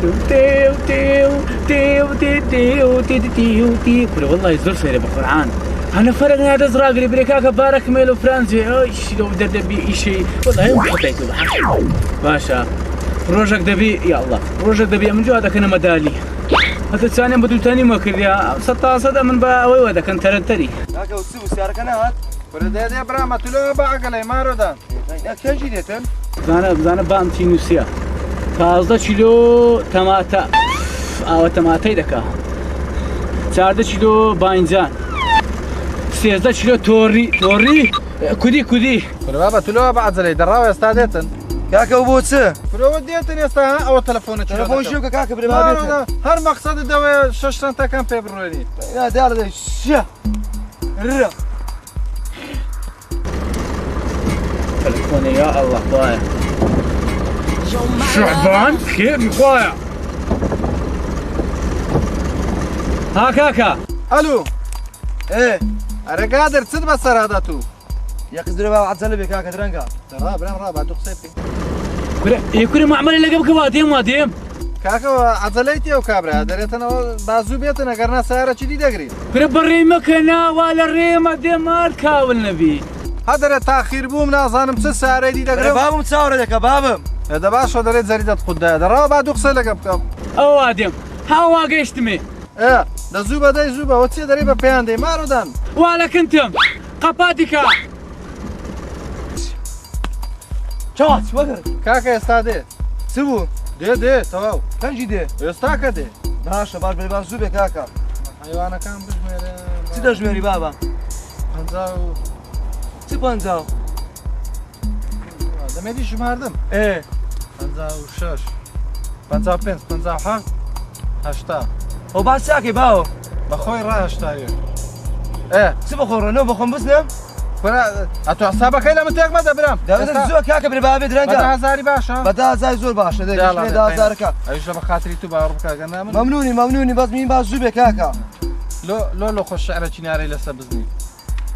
تيو تيو تيو تيو تيو تيو تيو والله زور سيري بقرعان أنا فرقنا هذا زراق اللي بريكاك بارك ميلو فرنسي إيش لو دبي شيء والله يوم حطيته باشا روجك دبي يا الله روجك دبي من جو هذا كان مدالي هذا الثاني بدو ثاني ما كذا 16 من باوي هذا كان ترنتري هاك وسيو سيارك أنا هات فردا يا برا تلو بعقلي ما رودا يا كان جديتن زانا بامتي نسيا 15 كيلو تماتا أو تماتي دكا 14 كيلو باينزان 13 كيلو توري كودي فردا تلو بعد زلي دراوي استادتن كاكا وبوتسه فرو وديتن يستا او تلفون شوكا كاكا بربابيتها هر مقصد دواء ششتن تكن بيبروني يا دار شا الرا تلفوني يا الله ضايع شعبان كيف ضايع ها كاكا الو ايه انا قادر تصد بصر هذا تو يا قدر بقى عتزل بك كاكا درنقا راب بعد قصيتي يكون معمل اللي قبل كواديم واديم كاكا عضليتي او كابرا دريتنا بازو بيتنا قرنا سياره شدي دغري كره بري مكنا ولا الريم ديمار كاول نبي هذا تاخير بوم نازانم سياره دي دغري بابم تصور لك بابم هذا باشا دريت زريده قدا درا بعد قصيلك بكم او ادم هوا قشتمي ايه ده زوبا ده زوبا وتسي دريبه بياندي ما رودان ولا كنتم قبادك شوات وقر كاكا استادي سبو دي تواو كان جدي استاكا دي باشا باش بلي بازو بك كاكا حيوانا كان بجمير تدش ميري بابا انزاو تبانزاو ده ميدي شماردم ايه انزاو شش بنزاو بنس بنزاو حق هشتا وبعد ساكي باو بخوي راه هشتايو ايه سبو خورنو بخون بسنم فرا اتو حسابك هلا متيك ماذا برام دابا زو كاكا بلي بابي بدا درنقا هزاري باشا بدا زاي زور باشا دا هزارك ايش بخاطري تو باربك قلنا ممنوني بس مين بازو بك كاكا لو خش شعره چناري لسه بزني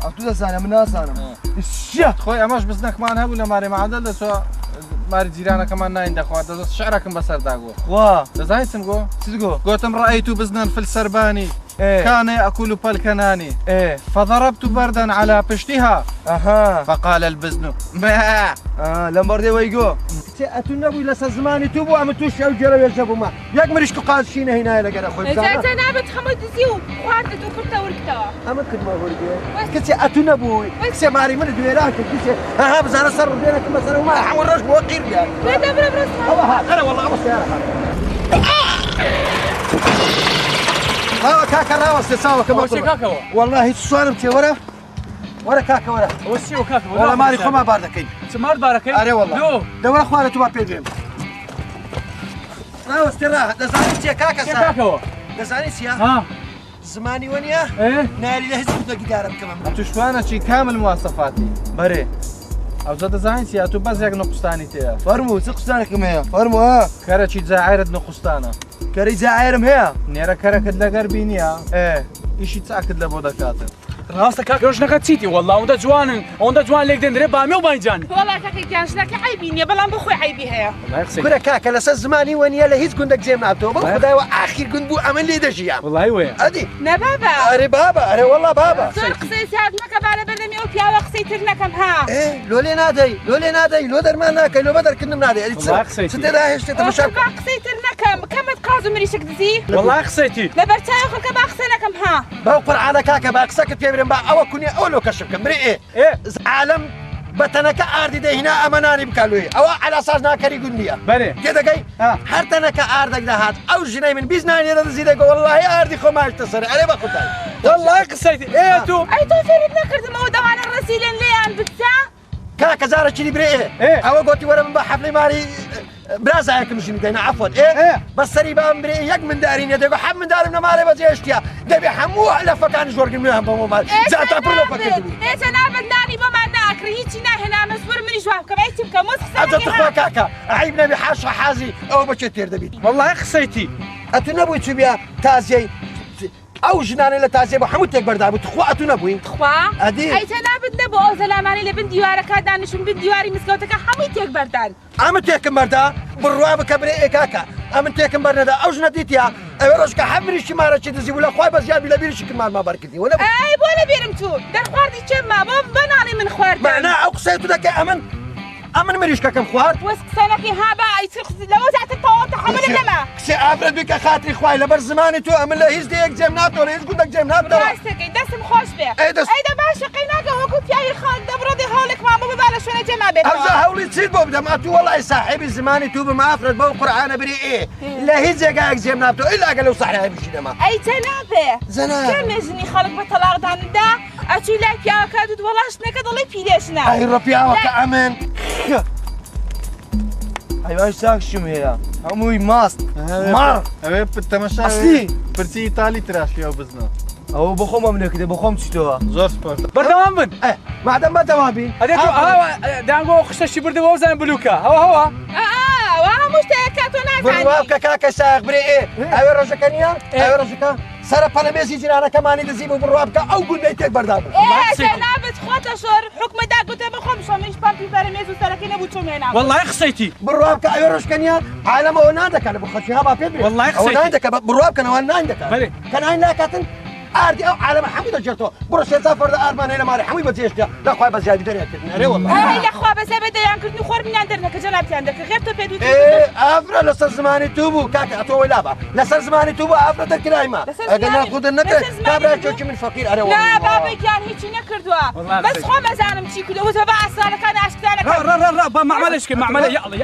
عطو زانه من ناس انا الشيخ خوي اماش بزنك معنا ولا ماري معدل سو ماري جيرانا كمان ناين دخوا ده شعرك بسر داغو وا زاي سمغو صدقوا قلتم رايت بزنا في السرباني إيه؟ كان ياكل بالكناني ايه فضربت بردا على پشتها اها فقال البزن ما لمبردي ويجو اتنبي لسا زماني توبو ام توش او جرى يرجبوا ما ياك مريشكو قاد شينا هنا لا قرا خويا انت نابت خمد زيو وخارت وكرتا وركتا اما كنت ما ورقي كنت اتنبو كنت ماري من دويراك كنت ها بزار صر بينك مثلا وما حورش بوقير يا لا دبر برس انا والله ابو سياره ها كاكا راوس تساوي كما كاكا والله تصارمتي ورا كاكا ورا وسيو كاكا والله ماري خما باردكين سمار باركين اري والله دور اخواني تو بيدريم راوس ترى دزاني كاكا كاكا دزاني سيا ها زماني ونيا ايه ناري لهز بدك دارم كمان تشوانا شي كامل مواصفاتي بري او زاد زاين سي تو بس يك نقصتاني تي فرمو سقستانك ما فرمو ها كره شي زاعرد نقصتانا كري زعيرم هي نيرا كره كدلا غربينيا ايه ايش تاكد لبودكاتن راسك كاكا وش نكتسيتي والله وندا جوان ليك دندري بامي وبايجان والله كاكي كانش لك عيبيني بلان بخوي عيبي هيا والله يخسي كره كاكا لسا زماني ونيا لهيز كندك زي ما تو بالخداي واخر كنت بو امن لي دجيا والله وين ادي نا بابا اري بابا اري والله بابا زور قصيتي هاد مكا بالا بلمي وبيا وقصيتك لكم ها ايه لولي نادي لو در ما ناكل لو بدر كنا نادي والله خسيتي. ستة هشت تمشى وكما قصيت لكم كم تقازو مريشك دزي والله خسيتي لبرتاي وخلك باخسي لكم ها بوقر على كاكا باكسك تيبرن با او كوني اولو كشفك مري ايه عالم بتنك اردي ده هنا اماناني بكالوي او على اساس ناكري قنيا بني كده جاي حرتنك اردك ده هات او جناي من بيزناني رد زيدك والله اردي خو ما اشتصر علي باخذ والله خسيتي ايه تو اي تو فريد نكرت مودا وانا الرسيل اللي عن بتسا كاكا زارة تشيلي بري إيه؟ او قلت ورا من حفلي ماري برازا هيك مش مدينا عفوا ايه بس سري بام بري يك من دارين يدك حم من دارنا مالي بس اشتيا دبي حمو على فكان جورج منهم بمو مال زعت ابرو فكر ايه تنابد ناني بما ناكر هيك هنا مسور من جواب كما يتبكى انت مسخ تخوا كاكا عيب نبي حاش حازي او بشتير دبي والله خسيتي اتنبوي تبيا تازي ئەو ژنانە لە تازێ بە هەموو تێک بەردابوو خوا ئەتو نەبووی خوا ئەدی ئەیتە نابت نەبوو ئەو زەلامانی لە بن دیوارەکە دانیشتون بن دیواری مزگەوتەکە هەمووی تێک بەردان ئەمە تێکم بەردا بڕوا بکە برێ ئێکاکە ئەمن تێکم بەرنەدا ئەو ژنە دیتیا ئەوێ ڕۆژکە هەمریشی مارەچی دزی بوو لە خوای بەزیاد بی لە بیرشی کردمانما بەرکردی وە ئەی بۆ لە بیرم چوو دەرخواردی چێمما بۆ بەناڵی من خواردم معنە ئەو قسەی تو دەکەی ئەمن مریشکەکەم خوارد وەس قسەنەکەی هابا لەوە زیاتر تەواو تەحەملە نەما کسێ ئافرەت بکە خاتری خوای لەبەر زمانی تۆ ئەمن لە هیچ دەیەک جێم ناتۆ لە هیچ گوندەك جێم ناتەوە ڕاستەکەی دەستم خۆش بێ ئەیدە باشە قەی ناکە وەکو پیاوی خان دەبڕۆدی هەوڵێکمان بۆ ببا لە شوێنە جێما بێتەوە ئەوزە هەوڵی چیت بۆ بدەم ئەتو وەڵای ساحێبی زمانی تو بم ئافرەت بەو قورعانە بری لە هیچ جێگایەک جێم ناتۆ ئیلا ئەگە لەو سەحرای بشی دەما ئەیتە نابێ زەنا مێژنی خەڵک بە تەلاقداندا ئەچووی لای پیاوەکە دوت وەڵاشتنەکە دەڵێ پیرێژنە ئەی ڕەپیاوەکە ئەمن حیوان ساکشم هەیە هەمووی ماست ماڕ ئەوێ تەمەشا ئەسلی پرچی ئیتالی تراشی ئەو بزنە ئەوە بەخۆم ئەم لێکردێ بەخۆم چیتەوە زۆر سپۆرت بەردەوام بن مادەم بەدەوابی ئەدێ تۆ دانگۆ خشتەشی بردەوە وەزان بلوکە هەوا وا هەموو شتێکە تۆ بڕوا نازانی بکە کاکە ساغ برێ ئەوێ ڕۆژەکە نییە ئەوێ ڕۆژەکە سەرە پەلەمێزی جیرانەکەمانی دزی بوو بڕوا بکە ئەو گوندەی تێک بەردابوو ئێ نابێت خۆتە شۆر حکمەدا گوتە بخۆم شۆمەش پاپی بەرەمێز و سەرەکەی نەبوو چۆمێنا والله قسەیتی بڕوا بکە ئەوێ ڕۆژکە نییە عالەمەوە نادەکات بە خۆشی هەبا پێ والله ئەوە قسەیتی. ناین دەکە بڕوا بکەنەوە ناین دەکات بەێ کە ناین ناکاتن ئاردی ئەو عالەمە هەموو دەجێتەوە بڕۆ شێتا فەردە ئارمانەی لە ماری هەمووی بەجێشتە لەخوای بەزیادی دەرێکردن ئەرێ وەڵڵا ئەی لەخوا بەسە بەدەیانکردن و خۆرمینیان دەرنەکە جەنابیان دەکە غێر تۆ پێ دوو ئافرە لەسەر زمانی تو بوو کاکە ئەتۆ وەی لابە لەسەر زمانی تو بوو ئافرە دەرکرایمە لەسەر ئەگەر زمانی- ناخودن لەسەر نەکرد زمانی کابرا تو؟ چۆکی من فەقیر ئەرێ نا بابێکیان هیچی نەکردووە والله بەس قسەیتی. خۆ مەزانم چی کردو وتە بە ئاسانەکان ئاشکانەکە ڕ با معمەلەش کرد معمەلە یاڵە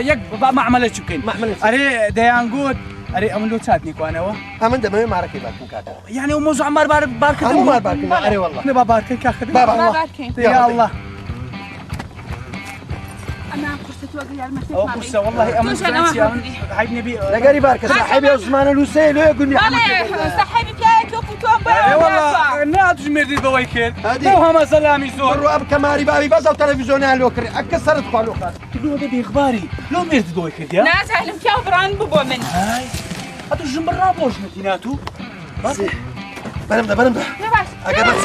یەک با معمەلەش بکەین معمەلە چی؟ ئەرێ دەیانگوت ئەرێ ئەمن لۆ چاتنی کوانەوە ئەمن دەمەوێت مارەکەی باکن کاکە یعنی ئەو مۆزوع مار بارکردن هەموو مار بارکردن ئەرێ وەڵڵا نە با بارکەی کاکە بابا بارکەین یا الله ئەنا قورسە تۆ ئەگەر یارمەتێک ئەو قورسە والله ئەمن حیب نبی لەگەری بارکە ساحێبی ئەو زمانە لوسەیە لێ گوندی بەڵێ سەحەبی پیاوێک وەکو تۆم بۆ والله ناتژمێردیت بەوەی کرد هادی. بۆ هەمە زەلامی زۆر بڕوا بکە ماری باوی بەس ئەو تەلەڤیزۆنیان لۆ کرد ئەکە سەرت خوا لۆ کات لۆ دەبێ ئیخباری لۆ مێردی بەوەی کردیا نازانم پیاو بڕان بوو بۆ من ئەتو ژم بڕا بۆژنەتی ناتوو بەرم دە بەرم دە نەباش ئەگە بەس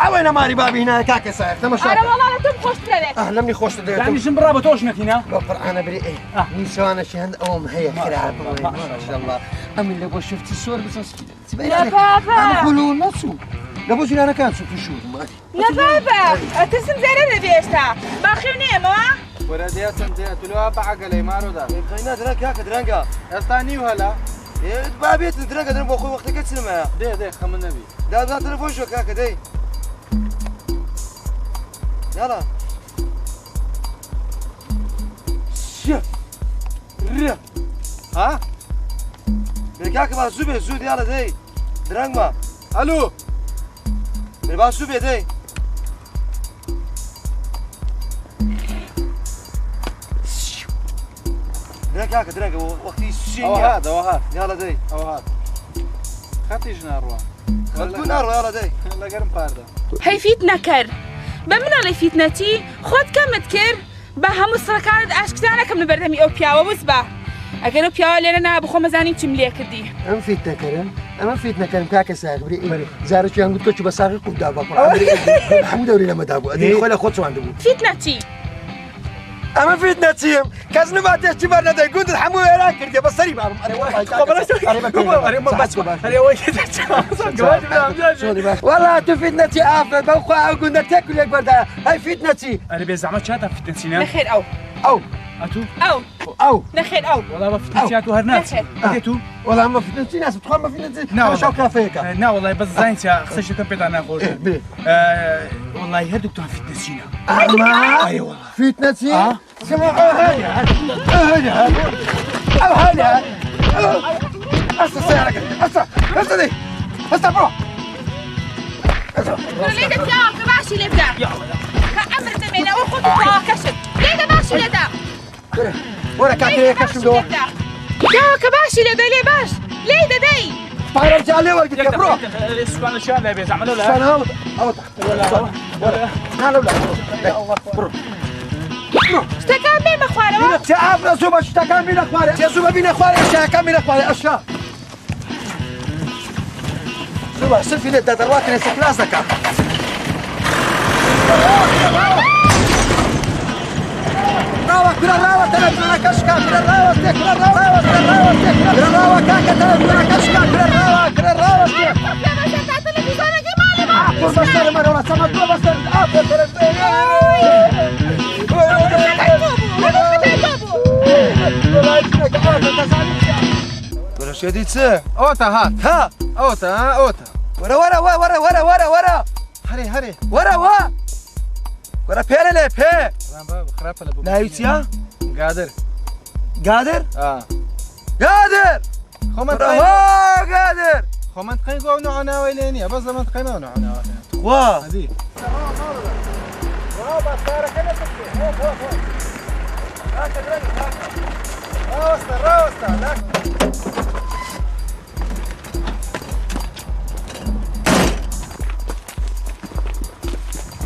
ئەوەی نەماری بابی هینایە کاکە سایە تەمەشا ئارە وەڵا لە تۆم خۆش دەوێت لەمنی خۆش یعنی دەوێت ژم بڕا بە تۆژنەتینا بە قورعانە بری نیسوانەشی هەند ئەوم هەیە خراپ ماشاءالله ئەمن لە بۆ شفتی سۆر لا بابا. خولو نەچوو لە بۆ جیرانەکان چوو تووشور لا بابا ئەترسم زێرە دەبێشتا باخێ نێمەوە وەرە دێ چەند دێ تولەوە بەعەگەلەی مارۆدا خەینا درەنگ کاکە درەنگە ئێستا نیو هەلا بابێت درەنگە دەرم بۆ خۆی وەختەکە چنمەیە دێ خەمە نەبی دادا تەلەفۆن شۆ کاکە دەی یاڵا ها بێ کاکە با زوو بێ زوو یاڵە دەی درەنگ بە ئەلو بێ با زوو بێ دەی درەنگ کاکە درەنگە وەختی ئەوە سوێنە هات ئەوە هات یاڵە دەی ئەوە هات خەتیش ناڕوە خەتکو ناڕۆ یاڵە دەی لەگەرم پاردە هەیفیت نەکرد بە منەڵی فیتنەتی خۆت کەمت کرد بە هەموو سڕەکانت ئاشکرانەکەم لە بەردەمی ئەو پیاوە وز بە ئەگەر ئەو پیاوە لێرە نا بخۆ مەزانیم چیم لێ کردی ئەم فیت نەکەرن ئەمە فیت نەکەن کاکە ساغ بری زارەکیان گوت تۆ بە ساغی قوبدا بە هەموو دەوری لەمەدا بوو ئەدەی خۆی لە خۆ چوان دەبوو فیتنەتی ئەمە فیت نەچیم کەس نباتێشتی بەر نەدەی گوندت هەموو وێران کردێ بە سەری بابم وەڵا تو فیت نەچی ئافرەت بەو خوا ئەو گوندە تێک لێک بەردایە هەی فیت نەچی ئەرێ بێ زەمە چاتە فیتنسینە نەخێر ئەو ئەو ئەتوو ئەو نەخێر ئەو وڵا بە فیتنسیات و هەر ناچ ئەتو وەڵا ئەمە فیت نەچی ناس بتخوام بە فیت نەچی شاو کافەیەکە نا وڵای بەس زانیتیا قسەشەکەم پێدا ناخۆش وڵای هەردووکتان فیتنسینە فیت نەچی ئەو هەنە ئەستا سیارەکە ئەستا دەی ئەستا بڕۆ لێدە پیاوە کە باشی لێ بدا کە ئەمر دەمێنەوە خۆت تەواکەشت لێدە باشی لێدا وەرە کاکە کەشم دەوە پیاوە کە باشی لێ بێ لێ باش لێ دەدەی پارەم جا لێ وەرگتکە بڕۆ سوانەشیان لێ بێ زەمە لە شتەکان بێ بە خوارەوە چه ئافرە زوو بە شتەکان بینە خوارێ چه زوو بە بینە خوارێ شەکان بینە خوارێ ئەشا صبح سلفي لي دروات لي سكلاسك راوة كرة راوة تلفنا كشكا كرة راوة كرة راوة كرة راوة كاكا تلفنا كشكا كرة راوة بصر مرة ولا سمعت بصر ولا شدي تسه اوتا هات ها اوتا اوتا ورا هري ورا بيلا لي بي خرافه لابو نايتيا قادر قادر قادر خمنت قادر خمنت قيقو نوعنا ويليني بس ما تقيمه نوعنا واه هذه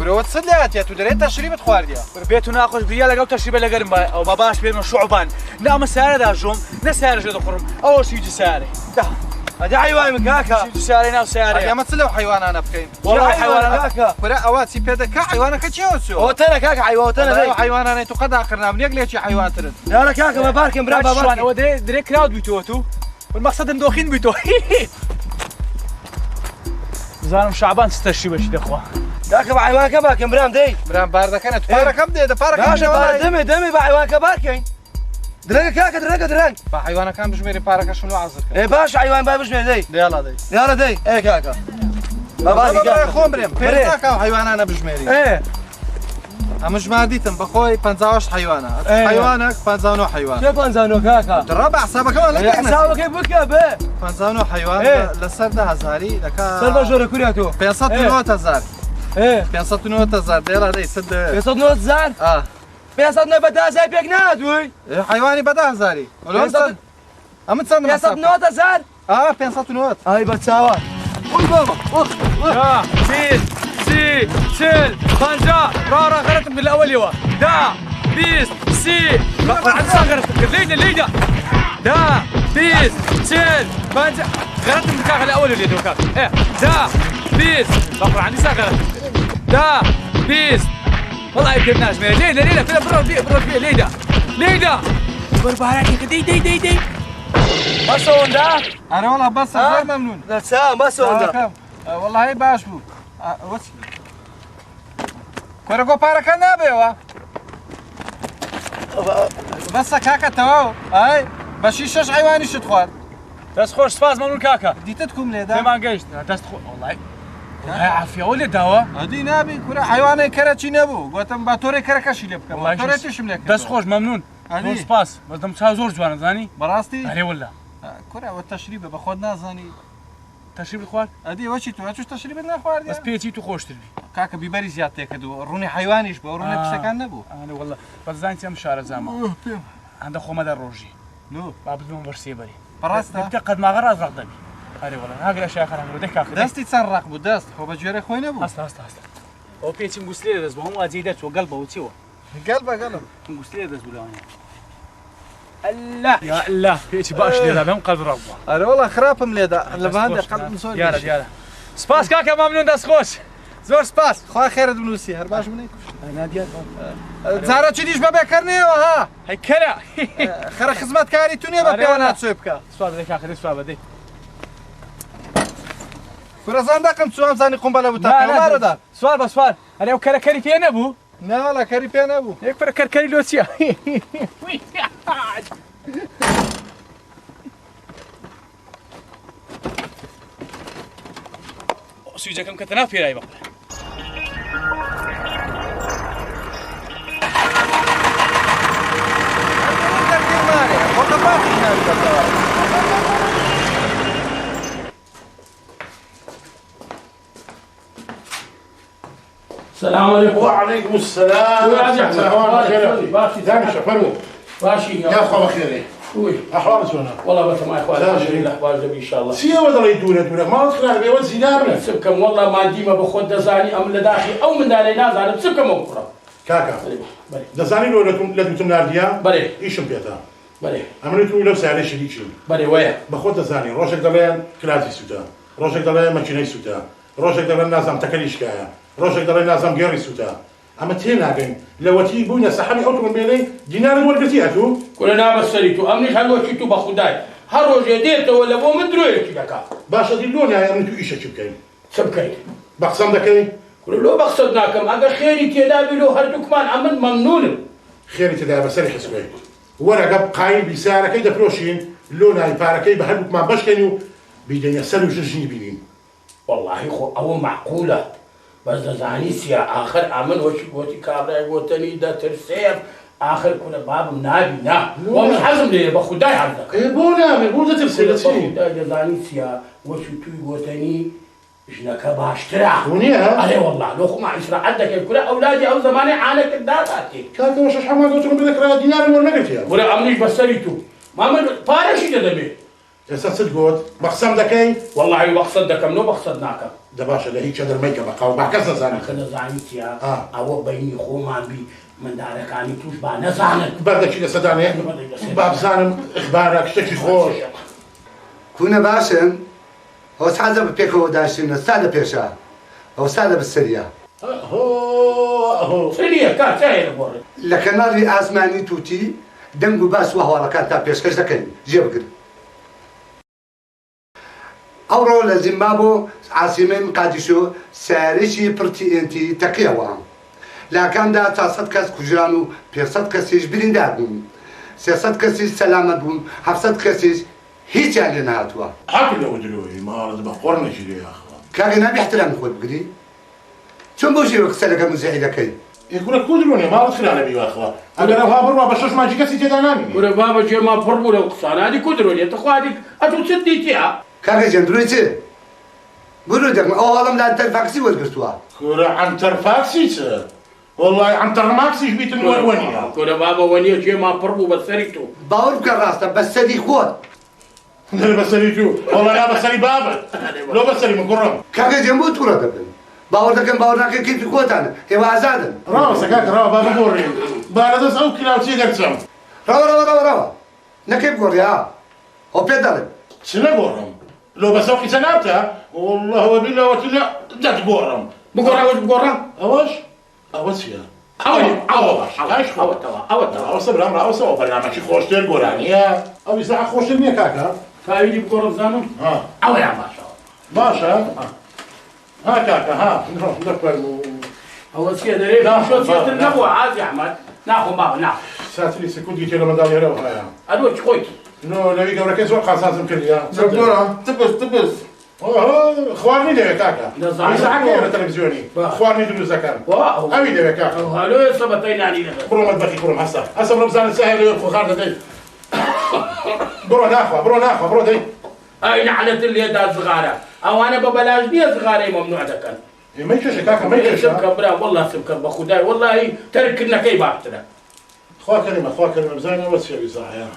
وتصل لي هاتيا تدري تشريب تخوارديا بيتو ناقش بريا لقاو تشريب لقرم او باباش بين شعبان لا مساره دا جوم نساره جد خرم اول شيء جساره هذا حيوان من كاكا شيء جساره نا ساره يا ما تصلوا حيوان انا بكين والله حيوان كاكا ولا اواتي بيدا كا حيوانك تشيوسو هو ترى كاكا حيوان ترى حيوان انا تو قد اخرنا من يقلي شي حيوان ترد لا كاكا ما باركن برا باركن هو دري كراود بيتوتو والمقصد مدوخين بيتو زانم شعبان تستشري باش اخوه كاكا حيوان كباركن برام دي برام باردك انا تفارق كم دي فارق كاكا دمي حيوان كباركن درق كاكا درق حيوانك كان بجميري بارك شنو عذرك ايه باش حيوان باي بجميري دي يلا دي ايه كاكا بابا يا خو مريم بيرتاكا حيوان انا بجميري ايه مش ماديتم بخوي 15 حيوانه حيوانك 15 حيوان كيف انزانو كاكا الرابع حسابك كمان لك حسابك كيف بكا 15 حيوان لسرده هزاري لك سلبا جوري كورياتو 590,000 ايه 590,000 يلا دي سد 590 590 زي بيك نادوي حيواني بدا هزاري ولو صد ام تصنع 590 590 هاي بتساوى قول بابا يا سيل طنجة رارا غلطت من الأول يوا دا بيس سي عند غلطت ليدا دا بيس سيل طنجة غلطت من كاك الأول اللي دوكاك إيه دا بيس بقرا عندي ساعة غلطت دا بيس والله يكرناش ليدا كده برا فيه ليدا بربع عليك دي بس هون ده انا والله بس غير ممنون لا ساعة بس هون ده والله هي باش بو واتس كوركو بارك نابيوا بس كاكا تواو هاي باش يشش حيواني شتخوار دست خوش سپاس ممنون كاكا ديتتكم ليدا زي ما قلت دست خوش والله عافية ولا دوا هدي نابي كورا حيواني كرتشي نبو قلتم باتوري كركشي لبكم باتوري تشملك دست خوش ممنون ممنون سپاس بس دم زور جوان زاني براستي علي ولا كورا والتشريب بخود نازاني تشريب الخوار هدي وشي تو هاتوش تشريب نخوار بس بيتي تو خوش تربي كاكا بيبري زيادة كدو روني حيوانيش بو روني بشكل نبو انا والله بس زانتي ام شارع زعما عندك خو مدى الروجي نو باب لهم برسي بري براستا بتقد ما غرز رغدبي هذه والله هاقل اشياء خرا نقول دك كاكا دستي تسرق بو دست خو بجوري خوي نبو هسه او بيتي مغسلي دز بهم وازيدت وقلبه وتيوا قلب مغسلي دز ولا الله يا الله بيتي باش لي بهم قلب رغبه انا والله خراب مليدا لبان قلب مسول يلا سباس كاكا ممنون دست خوش زور سباس خويا خير بنوسي هرباش منك ناديه زارا تشديش بكرني ها هي كلا خير خدمت كاري توني بيانات سوبكا سؤال ذيك اخر سؤال بدي كرزان دقم سوام زاني قنبله بتاعك ما ردا سؤال بس سؤال انا وكلا كري فين ابو لا والله كاري فين ابو هيك فرق كري لوتيا سويجا كم كتنا في راي بقى السلام عليكم. وعليكم السلام. باشي زين شفروا. باشي يا اخو بخير. وي احوال شلون؟ والله بس ما اخوان الحمد لله واجب ان شاء الله. سيا ولا يدونا ما ادخل على بيوت زينارنا. سبكم والله ما ديما بخود دزاني ام لداخي او من داري نازل بسبكم اخرى. كاكا. بلي. دزاني لو لكم تنارديا. بلي. ايش بيتا؟ بلي. عملتوا لو سالي شريك شو. بلي ويا. بخود دزاني روشك دلين كلاسي سودا. ڕۆژێک دەڵێ مەکینەی سووتە ڕۆژێک دەڵێن نازام تەکەلیشکایە ڕۆژێک دەڵێن نازام گێڕی سووتە ئەمە تێناگەین لەوەتی بووینە سەحەبی ئۆتۆمۆبیلەی دیناری وەرگرتی هاتوو کورە نابەسەری تو ئەمنیش هەلوەکی تو بە خودای هەر ڕۆژێ دێتەوە لە بۆ من درۆیەکی دەکات باشە دی لۆ نایە من تو ئیشەکی بکەین چ بکەیت بە قسەم دەکەی کورە لۆ بەخسەت ناکەم ئەگەر خێری تێدا بی لۆ هەردووکمان ئەمن مەمنونم خێری تێدا بەسەری حسبەی وەرەگە قایل بیسارەکەی دەفرۆشین لۆ نای پارەکەی بە هەردووکمان بەشکەین و بیدەنیە سەر و ژژنی بینین والله خۆ ئەوە معقولە بەس دەزانی سیا ئاخر ئەمن وەکی گوتی کابرای گوتنی دەترسێم آخر كنا باب نابي نا ومش حزم لي بخداي عندك ايه بو نابي بو تفسير بخداي جزاني سيا وشو توي وتاني جنك باشترا ونيها علي والله لو خو ما عشرة عندك كل اولادي او زماني عانك الداتي كاكا واش شحال ما قلت لهم بدك راه دينار ولا قلت يا ولا امنيش بسريتو ما من فارش قدامي يا صدق قوت بقسم دكاي والله بقصدك منو بقصدناك دباشا لهيك شادر ميكا بقى وبعكسنا زاني خنا زاني سيا او بيني خو ما بي من دارك عني توش با نزانك بردك شي صداني باب زانم اخبارك شتي خوش كنا باشن هو سعادة بيكو داشين سعادة بيشا هو سعادة بالسرية هو سرية كان سهل بورد لكن ناري آسماني توتي دمجو باس وهو ركات تابيش كش لكن جيب قل أورو لزيمبابو عاصمة مقدشو سارشي برتي انتي تقيا وهم لكن دا 400 كاس كجرانو 500 كاسيش بريندار بون 600 كاسيش سلامت بون 700 كاسيش هيك اللي نهاتوا حكي لو دلوي ما رد بقرنا شي يا اخوان كاغي نبي احترام خود بقدي شو بوشي وكسلك مزعي لكي يقول لك كودروني ما رد خلال بي يا اخوان انا لو هابر ما بشوش ما جي كاسي تداناني ورا بابا جي ما فربو لو قصان هذه كدروني تخوادك اتو تسديتيها كاغي جندرويتي قولوا دك اوالم لا ترفاكسي ورقرتوا كورا عن ترفاكسي والله عن ترماكسي بيت الونيا كورا بابا ونيا جي ما فربو بسريتو باور كراستا بس سدي خود لا بسري جو والله لا بسري بابا لو بسري من قرب كاغي جنبو تورا دبن باور دكن باور ناكي كيف خود انا هو ازادن راو سكاك راو بابا بوري باردس او كلاو تي درسم راو نكيب قريا هو بيدار شنو قرم لو بسوقي سنابته والله وبالله وكلا جات قرم بقرا واش بقرا اواش يا او صبر امر او سو برنامج خوش دير قراني او يساعة خوش دير كاكا فايدي بقرا زانو ها او يا باشا ها كاكا ها نروح ندخل اول شيء دري شو سيت النبوة عادي احمد ناخذ بابا ناخذ ساتري سكوت جيت لما دالي هلا وهايا ادوك خويت نو نبي قبل كيس وقع سازم كل يا دكتورة تبس اخواني ده كاكا يساعة كيرا تلفزيوني اخواني دلو زكان واو اوي ده كاكا هلو صبتين يعني برو مدبخي برو هسا برمزان سهل يرفو خارج دي برو ناخوا دي اي نحلت اللي يدها صغارة او انا ببلاش دي صغارة ممنوع دكان ما يكش كاكا ما يكش سبكة برا والله سبكة بخداي والله ترك لنا كي باعتنا خوا كلمة مزاينة وسيا بصراحة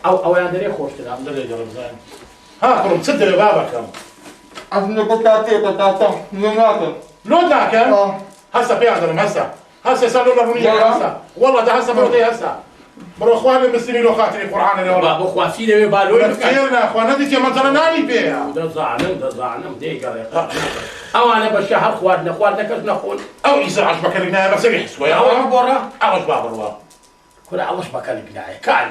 او يا دري خوش تلعب الحمد لله يا مزاين ها كرم تصدق لبابك كم أنا قطعتي نيوناكل لو ذاك هسا في عندنا هسا صار له رونية هسا والله ده هسا بودي هسا برو اخواني المسلمين لو خاطري القرآن اللي والله بابا خواسيني بالوي خيرنا اخوانا دي كمان ترى ناني فيها ده ظالم دي قال او انا بشهر اخواننا كيف نقول او يصير عشبك لنا بس يحسوا يا او برا عوش باب الوا كل الله شبك لنا كان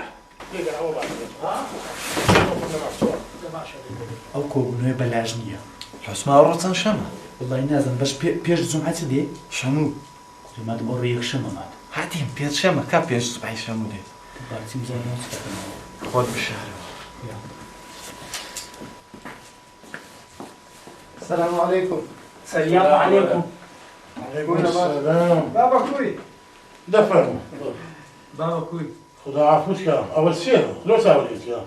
ئەو کۆبوونەوەی بەلاژ نییە حوسما ڕۆچەند شەمە وڵی نازم بەش پێش زومعەتی دێ شەموو مات بۆ ڕێیەک شەمەمات هاتیم پێت شەمە کا پێش سوبحی شەموو دێت باچیم خۆت بشارەوە السلام عليكم السلام عليكم عليكم السلام بابا كوي دفن بابا كوي خدا عفوك اول سير لو ساوليت يا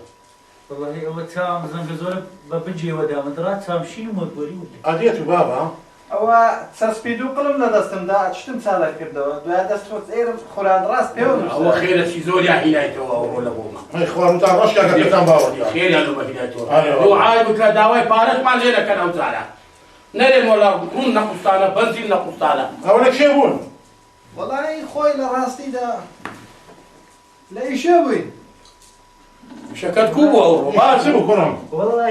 والله أول تام زنجزون ببجي ودا مدرات تام شينو مدبري ولا اديت بابا ئەوە چەسپید و قڵم لە دەستمدا چتم چالە کردەوە دوای دەست ئێرم خوران ڕاست پێوە هو خير شي زول يا هنايته ولا بوما ما اخوان تاع رشكا كان باور خير يا لو هنايته لو عايب كداوي بارش ما لينا كان اوزالا نرم ولا من نقصانا بنزين نقصانا اولك شي بون وەڵی خۆی لە ڕاستیدا لە ئیشە بووین شكت كوبو أو ما سيبوا كلهم والله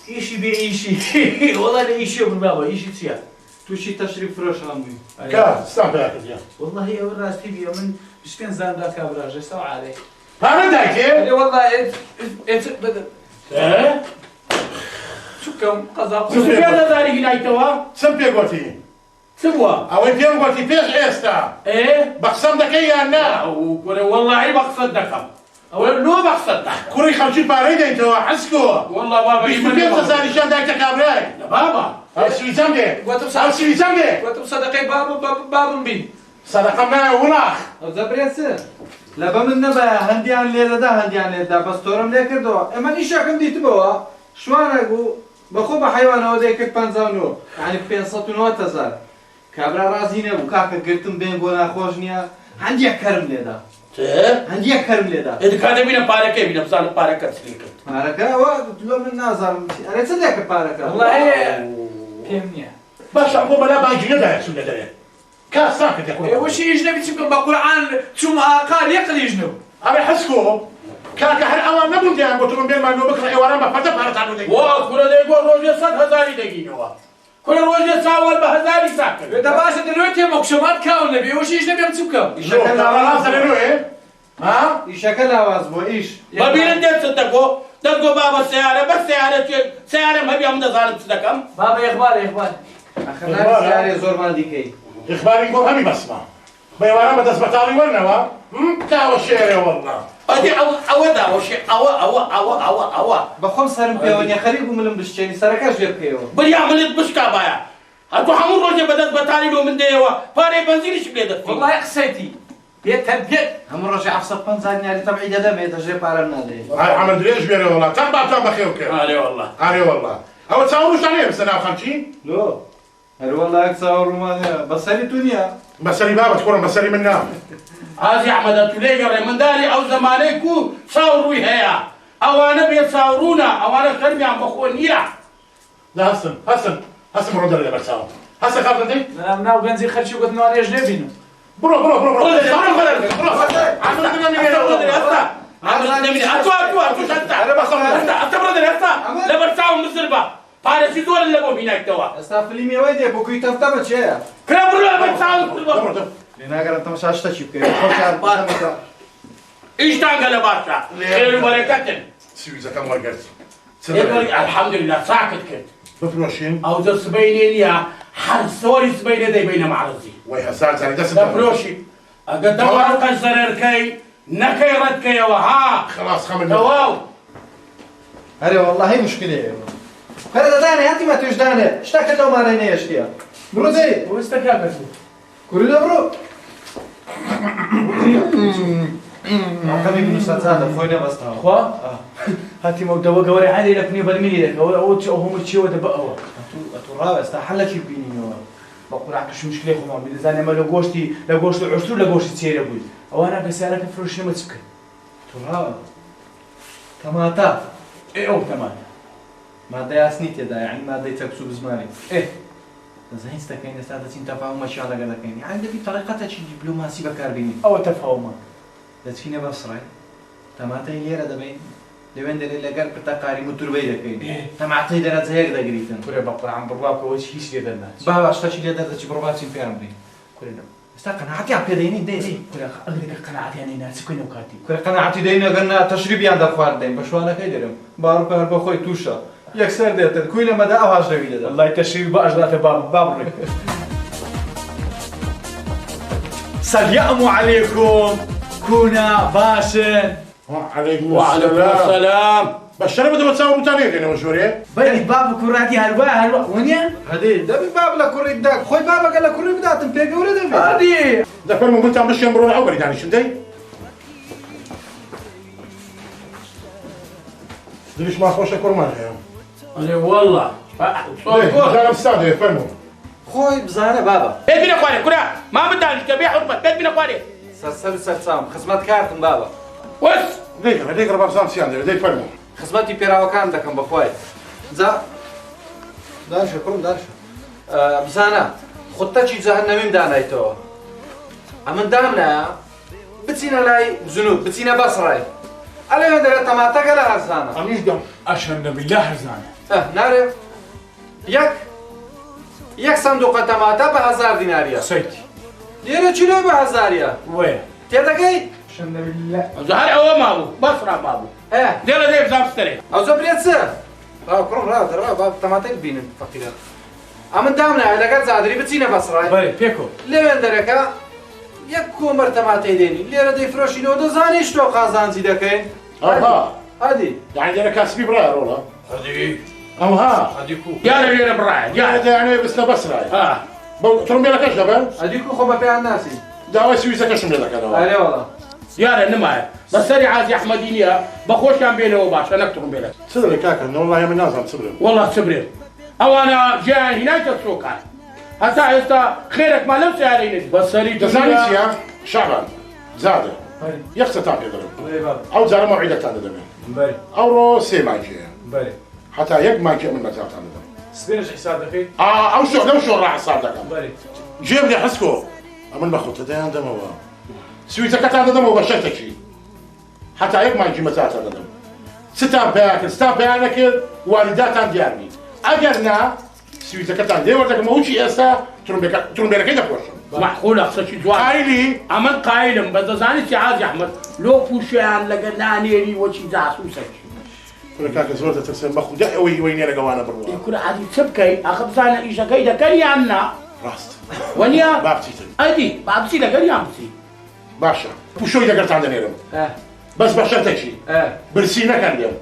إيشي بإيشي والله لا إيشي بالبابا إيشي تيا توشي تشريف فروش همي كا استعمل يا والله أول راس تبي من بشتين زان ذاك أبراج سوا عليه هذا دايك والله إنت بدل إيه شو كم قضاء شو في هذا ذاري هنا يتوا سمبي قوتي سوا او انت قوتي فيش استا إيه بقسم لك يا انا والله بقصدك لو بقصدك كوري 50 باريد انت حسكو والله بابا مش كيف تسالي شان دايك كابراي يا بابا او سوي زمدي او سوي زمدي وتصدقي باب بين صدق ما وراخ زبريسه لا بمن نبا هندي عن ليلة ده هندي عن ليلة ده بس تورم ليه كردوا اما نيشا كم دي تبوا شو انا اقول بخوب حيوان هو ديك بانزانو يعني 590 كابرا رازينه وكاكا قلتم بين بونا خوشنيا عندي كرم ليدا عندي كرم ليدا إذا كان بينا باركة بينا بزان باركة سليك باركة وتلو من نازل انا تصدق باركة والله فهمني باش عقوبة لا باجي ندى سنة دايا كاس ساكت يا كوري وش يجنب تشبك بقرآن شو قال يقل يجنب أبي حسكو كاكا هل أوان نبون ديان قلت لهم بين ما نو بكرة إيوانا ما فتح بارت عنو دي وكل ده يقول روجي 100,000 دقيقة كل روجي ساول بهزاري ساكت إذا باش دلوقتي مكشومات كاون نبي وش يجنب يمسكه يشكل على راسه لنو إيه ها يشكل وازبو ايش ما بين ده تصدقوا تلقوا بابا السيارة بس سيارة ما بيعمل نظارة تصدقهم بابا يا إخبار أخذنا سيارة زور ما ديكي إخباري يقول همي بسمع بيوانا ما تسبتالي ورنوا كاو الشيري والله أدي أو وشي أو بخون سرم بيون يا خريب وملم بشتري سركاش جيب كيو بيعمل بشكا بايا هتو حمر روجي بدل بتالي لو من ديوا فاري بنزين شبيدك والله قسيتي بيت هم رجع أفسر بنزاني على تبعي دم يتجرب على النادي هاي حمد ليش بيري والله تنبع خير كيف علي والله علي والله أو تصوروش عليه بسنة 50 لو هل والله أكثر ما بس هذه الدنيا مسالي بابا تكون مسالي منا هذه أحمد تليجر من داري أو زمانيكو صوروا هيا أو أنا بيتصورونا أو أنا كلمي عم بخون نيرا لا حسن مرود اللي برساو حسن خاطر دي أنا مناو بنزي خرشي قلت نوار يجنبينه برو عمل لبرساو مزربا فارسي دول اللي بو هناك توا استغفر لي وين ابو كي تفتبت شيء كلام برو لبرساو لنا قال انت مش هشتكي بكي خوش ايش تانقل باشا خير وبركة سوي اذا كان ورقت الحمد لله ساكت كنت بفروشين او ذا سبينين يا حر سوري سبيني دي بين معرضي ويا ساعات يعني دس بفروشي قد ورقة زرركي نكيرتكي وها خلاص خمن تواو هذه والله هي مشكلة هذا داني انت ما تجداني اشتكت لو ما رينيش فيها برو زي واستكابت كل ده برو كمي بنصات هذا خوينا بس خوا هاتي مودا وقوري علي لكني برميلي لك او هم تشي ودا بقوا اتورا استحلك بيني بقول لك شو مشكله خو ما زاني ما لغوشتي عسر لغوشتي تيرا بوي او انا بسالك فروش ما تسكن تورا تماتا ايه او تمام ما دايسنيت دا يعني ما داي تكسو بزماني ايه زين استكين استاذتين تفاهم ماشي على قد كاين يعني بطريقه تجي دبلوماسي بكاربيني او تفاهم دتفينا بصري تماتا ليره دبين لبين دليل قال بتقاري متربي دكين تماتا درات زيك دغريتن كره بقرا عم برواك وش هيش لي الناس بابا اشتاش لي درات برباتين في عمري كره استقنعتي عبد ديني دي كره اغلب قناعتي يعني ناس كنا وكاتي كره قناعتي دينا قلنا تشريبي عند فاردين بشوانا كيدرم بارك الله بخوي توشا يكسر ديت كل ما دا اوهاش دويده الله يتشري باجرات باب السلام عليكم كونا باشن وعليكم السلام بشر بدو تصوروا تاني كده مشهورين بني باب كراتي هلوا ونيا هدي دبي باب لا كوري داك خوي بابا قال لك كوري بدات تنبيق ولا دبي هادي ده كل ما قلت عم بشي امبرون عبري يعني شندي ليش ما خوش كرمان يا انا والله انا مستعد فهموا خوي بزاره بابا بيت بينا خواري كنا ما بدانش كبيع حرمة بيت بينا خواري سرسام خدمت كارتم بابا وش ديك ربع سام سيان ديك فهموا خدمتي بيراو كان دكم بخوي زا دارش كرم دارش بزانا خطتي جهنم دانايتو امن دامنا بتسينا لاي ذنوب بتسينا بصراي ئەلێ دەرێت تەماتەکە لە هەرزانە ئەمیش دەم ئەشەندە بالله هەرزانە نارێ یەک سندوقە تەماتە بە 1000 دیناریە سەیتی لێرە چیلۆی بە 1000ە وەیە تێدەگەی ئەشەندە بالله زهر ئەوە مابوو بەسرا مابوو دێڵە دێ بزان بستەرێ ئەوزە برێت چ کوڕم ڕاو با تەماتەی ببینن فەقیرە ئەمن دامنایە لەگەڵ زادری بچینە بەسڕای بەێ پێکۆ لێوێندەرەکە یەک کۆمەر تەماتەی دێنی لێرە دەیفرۆشینەوە دەزانیش تۆ قازانجی دەکەین هادی يعني دەرە کاسبی بڕە ڕۆڵە هەدی ئەوها هەدیکو دیارە لێرە بڕایە دیارە دەیانوێ بستە بەسرای بەو تڕمبێلەکەش دەبن هەدیکو خۆ بە پێیان ناسی داوای سویسەکەشم لێ دەکەنەوە ئەرێ وەڵا دیارە نمایە بەسەری عازی ئەحمەدی نییە بەخۆشیان بێنەوە باشە نەکتڕم بێنە چ دەڵێ کاکە وەڵڵاهی من نازانم چ برم وەڵڵا چ برێت ئەوانە گیان هینایتە چۆکان هەتا ئێستا خێرێکمان لەم سیارەی نێت بەسەری دەزانی چیە شعبان زادە یەک قسەتان پێ دەڵێم ئەو جارە مەوعیدەتان دەدەمێن ئەوڕۆ سێ مانگیەیە هەتا یەک مانگی من بەجارتان دەدەم سبێنش حساب دەکەیت ئەو شۆ لەو شۆ ڕاحساب دەکەم جێم لێ حەسکۆ ئەمن بە خۆتە دەیان دەمەوە سویتەکەتان دەدەمەوە بە شەرتێکی هەتا یەک مانگی مەجارتان دەدەم ستان پێیان کرد ستان پێیان نەکرد والیداتان دیار نیت ئەگەر نا سویتەکەتان دێوەردەکەمەوە هیچی ئێستا ترومبێلەکەی دەپۆشم معقولە قسەی جوان قایلی ئەمە قایلم بە دەزانی چی عازی ئەحمەد لۆ پوشیان لەگە نانێری وەچی جاسووسەکی کاکە زۆر دەترسێن بە خوددا ئەوەی وەی نێرەگەوانە بڕوە کورە عادی چ بکەی ئەخە بزانە ئیشەکەی دەکەی یان نا ڕاست وەنیا با بچیتن ئەدی با بچی لەگەر یان بچی باشە پوشۆی دەگەرتان دەنێرم بەس بە شەرتێکی برسی نەکەن لێم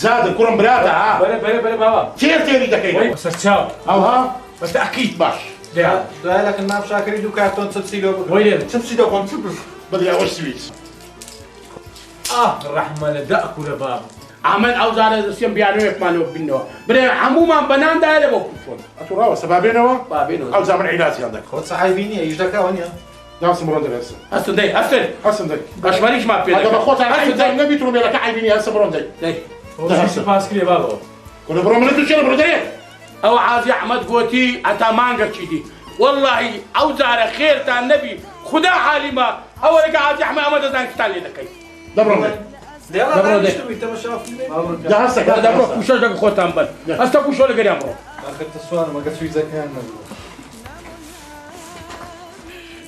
زادە کوڕم براتە بەرە باوە تێری دەکەین سەرچاو ئەوها بەس تەعکید باش دوای لەکن مام شاکری دوو کارتۆن چ چیلۆ چ چی دەخۆم چ بەدی ئەوە سویت ڕەحمە لە دەکوورە باب ئەمن ئەو زارە دەستێن بیانوێکمانەوە بینەوە برێ هەمومان بەناندایە لە بۆ پوشۆن ئەتوڕاوە سەبابێنەوە بابێنەوە ئەو زامن عیلاتیان دەکەن خۆ سەحایبی نییە ئیش دەکەوە نیە داسم ڕۆن دەرێسن هەستن دەی هەستن هەستن دەی بەشمەریشمان پێ ئەگە بە خۆتان عیبی نەبی ترومبێلەکە عیبی نیە هەستە بڕۆن دەی سپاس کرێ بابەوە کۆنە بڕۆ منە دوو چێنە بڕۆ دەرێت ئەو عازی ئەحمەد گوتی ئەتا مانگە چیدی واللهی ئەو زارە خێرتان نەبی خدا حالیمە ئەوە لەگە عازی ئەحمەد ئەمە دەزان کتان لێ دەکەی دەبڕۆن دەبڕۆ کوشەش لەگە خۆتان بن هەستە کوشۆ لەگەریان بڕۆ مەگە سویزەکەیان نەبوو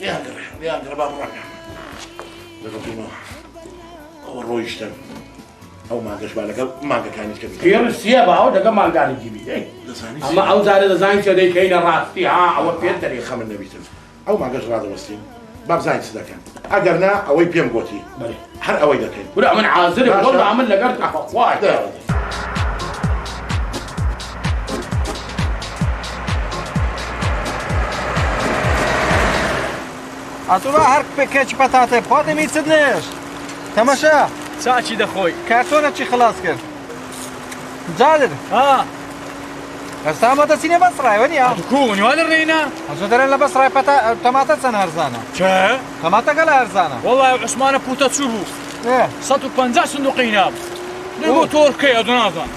یان با بڕۆکە دەگەڵ ئەوە ڕۆیشتن ئەو مانگەش با لەگەڵ مانگەکانیت کە پێڕسیە باوە دەگە مانگانی دیبی ئەمە ئەو زارە دەزانین چە دەیکەینە ڕاستی ها ئەوە پێت دەرێ خەمن نەبیتن ئەو مانگەش ڕادەوەستین با بزانین چ دەکەن ئەگەر نا ئەوەی پێم گوتی هەر ئەوەی دەکەین ولا من عازرم والله من لقرت أخوات ئەتوڕا هەر پێکێکی پەتاتێ پاتێمی چت نێش تەمەشا چاچی دەخۆی کارتۆنە چی خلاص کرد جادر ئێستا ئەمە دەچینە بەسڕای وەنیا کوونیوا لەڕێینە ئەزۆ دەرێن لە بەسڕای تەماتە چەند هەرزانە چه تەماتەکە لە هەرزانە وەڵای عوسمانە پوتە چوو بوو 150 سندوقی ناب بۆ تۆڕکەی ئەو نازان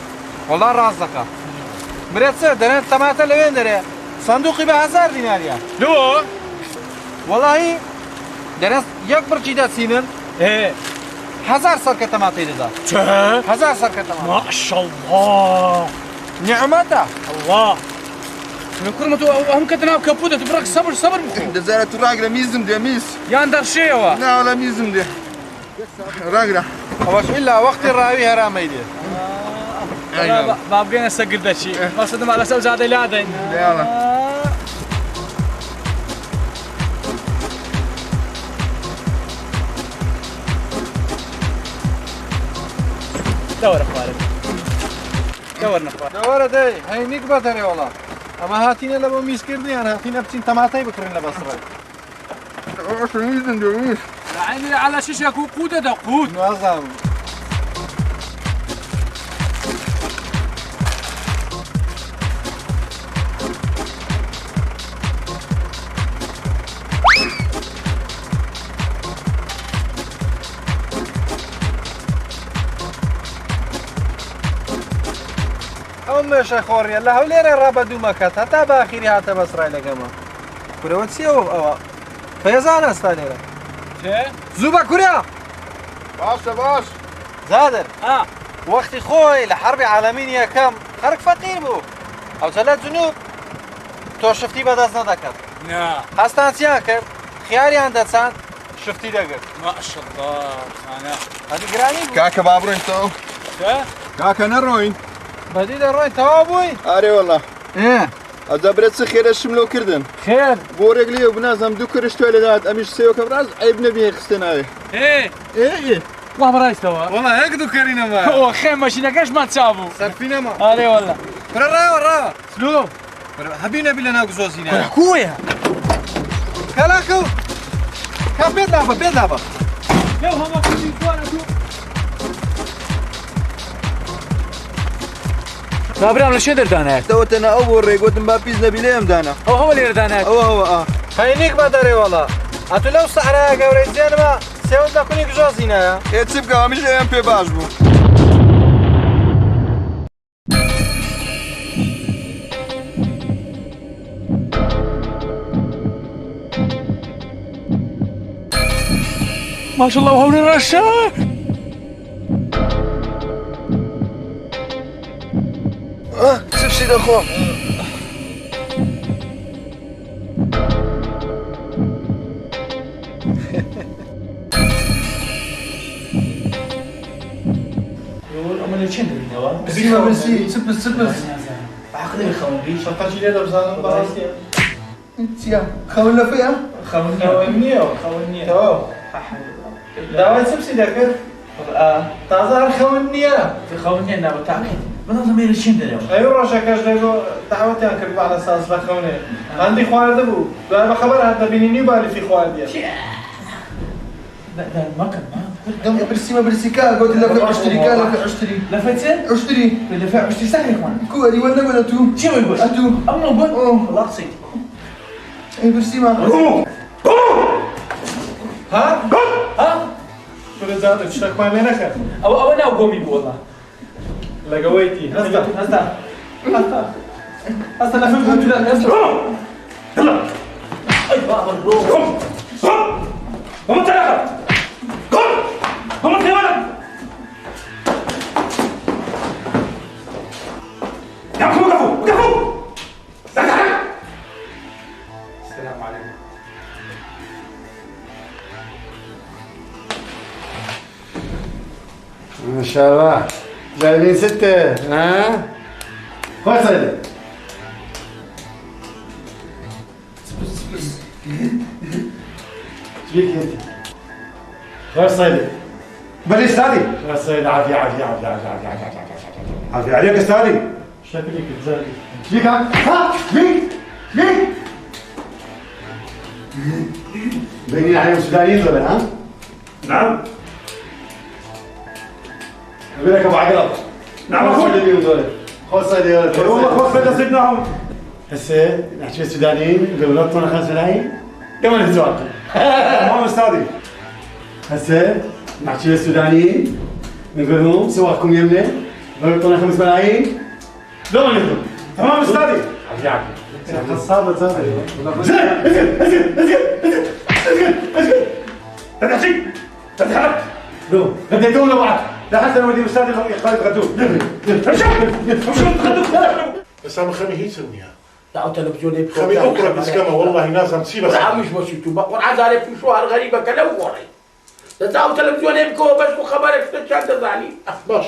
وەڵا ڕاست دەکە برێت چ دەرێن تەماتە لەوێن دەرێ سندوقی بە 1000 دیناریە لۆ وەڵاهی دەرێن یەک برچی دەچینن 1000 سەرکە تەماتەی دەدا چه 1000 سەرکە تەماتە ماشەڵڵا نعمەتە الله نکورمە تۆ ئەم کەتە ناو کەپوتە تو بڕک سەبر بخۆ دەزارە تو ڕاگرە میزم دێ میز یان دەرشێەوە ناوەڵە میزم دێ ڕاگرە ئەوەش ئیلا وەختی ڕاوی هەرامەی دێ با بگەینە سەگردەچی بەسەدەما لەسەر جادەی لادەین دەوەرە خوارد دەوەرە دەی هەینیک بەتەرێ وڵا ئەمە هاتینە لە بۆ میزکردیان هاتینە بچین تەماتەی بکڕین لە بەسڕای میزم دێ میز عینی على شیشێک و قوتە دەقوت نازانم ئەو مێشە خۆڕیە لە هەولێرە ڕابەدوومەکەت هەتا باخیری هاتە بەسڕای لەگەمە کورەوە چیەوە ئەوە پێزان ئەستا لێرە زوو بە کوریا باشە باش زادر وەختی خۆی لە حربی عالەمینی یەکەم خەرک فەقیر بوو ئەوجە لە جنوب تۆ شفتی بەدەست نەدەکەت هەستانچیان کرد خیاریان دەچاند شفتی دەگرت ماشەڵڵا خانە هەدی گرانی بوو کاکە با بڕۆین تۆ کاکە نەڕۆین بەدی دەڕۆین تەواو بووی ئارێ وەڵا ئەدا برێت چ خێرە شملۆ کردن خێر بۆ ڕێک لێ بنازم دوو کرش توێ لەدات ئەمیش سێوەکە ڕاز ئەیب نەبیێ خستێ ناوێ وا بەڕاستەوە وەڵا هەک دوو کەری نەما ئەوە خێ مەشینەکەشمان چاو بوو سەرفی نەما ئارێ وەڵا برە ڕاوە سلۆ هەبی نەبی لە ناو گزۆزینە کوێیە کەلاکەوت کا پێت دابە پێت دابە لەو هەمە کوردی جوانە دوو بابرام لە شێ دەردانایەت دەوە تەنە ئەو بۆ ڕێگوتم با پیس نەبی لێم دانا ئەو هەوە لێرەدانایەت ئەوە خەینێک بە دەرێ وەڵا ئەتو لەو سەحرایە گەورەی جێنمە سێوت لە کونی گزۆزینەیە هێ چ بکە ئەمیش لێم پێ باش بوو ماشەڵڵا هەورێ ڕەشە چ پشی دەخۆم ئەمە لە چێن دەبینەوە؟ برسی سپس عقلێ خەونبی شەقەچی لێ دەبزانم بەڕاستیە چیە خەون لە فەیە خەون نییە خەون نییە داوای چپسی دەکرد تازە هەر خەون نییە خەون نییە نابە تاقی بەڵام لە چێن دەرەوە ئەوی ڕۆژەکەش لێگۆ داوەتیان کرد بە لە ساز لە خەونێ هەندی خواردە بوو دوای بە خەبەر هات دەبینینی بالیفی خواردیە مەکەن برسیمە برسیکە گوتی لە فێ عشتریکە لە فێ عشتری لە فێ چێ؟ عشتری لە فێ عشتری سەحێکمان کووەری وە نەگوە تو چی وەی گوش؟ ئەتو ئەمە گوت؟ وەڵا قسەیت ئەی برسیمە ها؟ ها؟ شورە زادە شتێکمان لێ نەکرد ئەوە ناو گۆمی بوو وەڵا لەگەوەیتی هەستا هەستا هەستا لە فێ گوتی لە هەستا يلا أي بابا قم قم قم أنت يا أخي قم قم أنت يا ولد وقفوا وقفوا وقفوا السلام عليكم ما شاء الله جايبين ستة ها؟ خذ سيدي فيك انت خير صيدي بليش استاذي خير صيدي عافية عافية عافية عافية عافية عافية عليك استاذي شكلك بزاري فيك ها فيك فيك بينين عليهم سودانيين ولا ها؟ نعم اقول لك ابو عقرب نعم اخوي خذ صيدي والله خذ بدنا سيبناهم هسه نحكي السودانيين يقولوا لطنا 5 ملايين كمان الزواج تمام استاذي هسه نحكي السودانيين نقول لهم سواكم يمنا لطنا 5 ملايين لو ما نقدر تمام استاذي عافية خصابة زادي زين اسكت اسكت اسكت اسكت اسكت لا تحكي لا تتحرك لو غديتوا ولا بعد لا حتى نودي استاذي خالد غدوه بس أنا خمي هي سنيها دعوا تلفزيون يبكوا خمي أقرب بس كما والله ناس مصيبة لا مش مصيبة بقول عزالي في شوهر غريبة كلام وري دعوا تلفزيون يبكوا بس وخبرك تشان تزعلي باش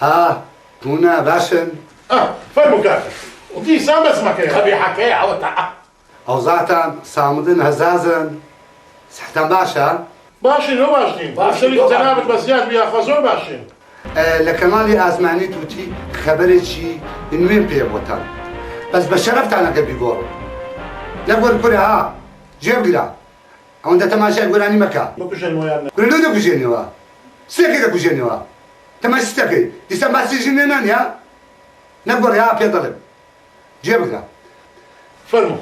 ها هنا باشن فرموا كافر ودي سام اسمك يا خبي حكاية أو أوزعتان صامدين هزازن سحتان باشا باشين هو باشين باشين تنابت بس ياد بيا خزور باشين لكمالي أزماني توتي خبرت شي من وين بيبوتان بس بشرفت أنا قبل بيقول نقول كل ها جيب كده أو أنت تماشى يقول أني مكان بكوشين ويانا كل ده بكوشين وا سيكي ده بكوشين وا تماشى استكي تسمع سيجين نان يا نقول يا بيضرب جيب كده فرموا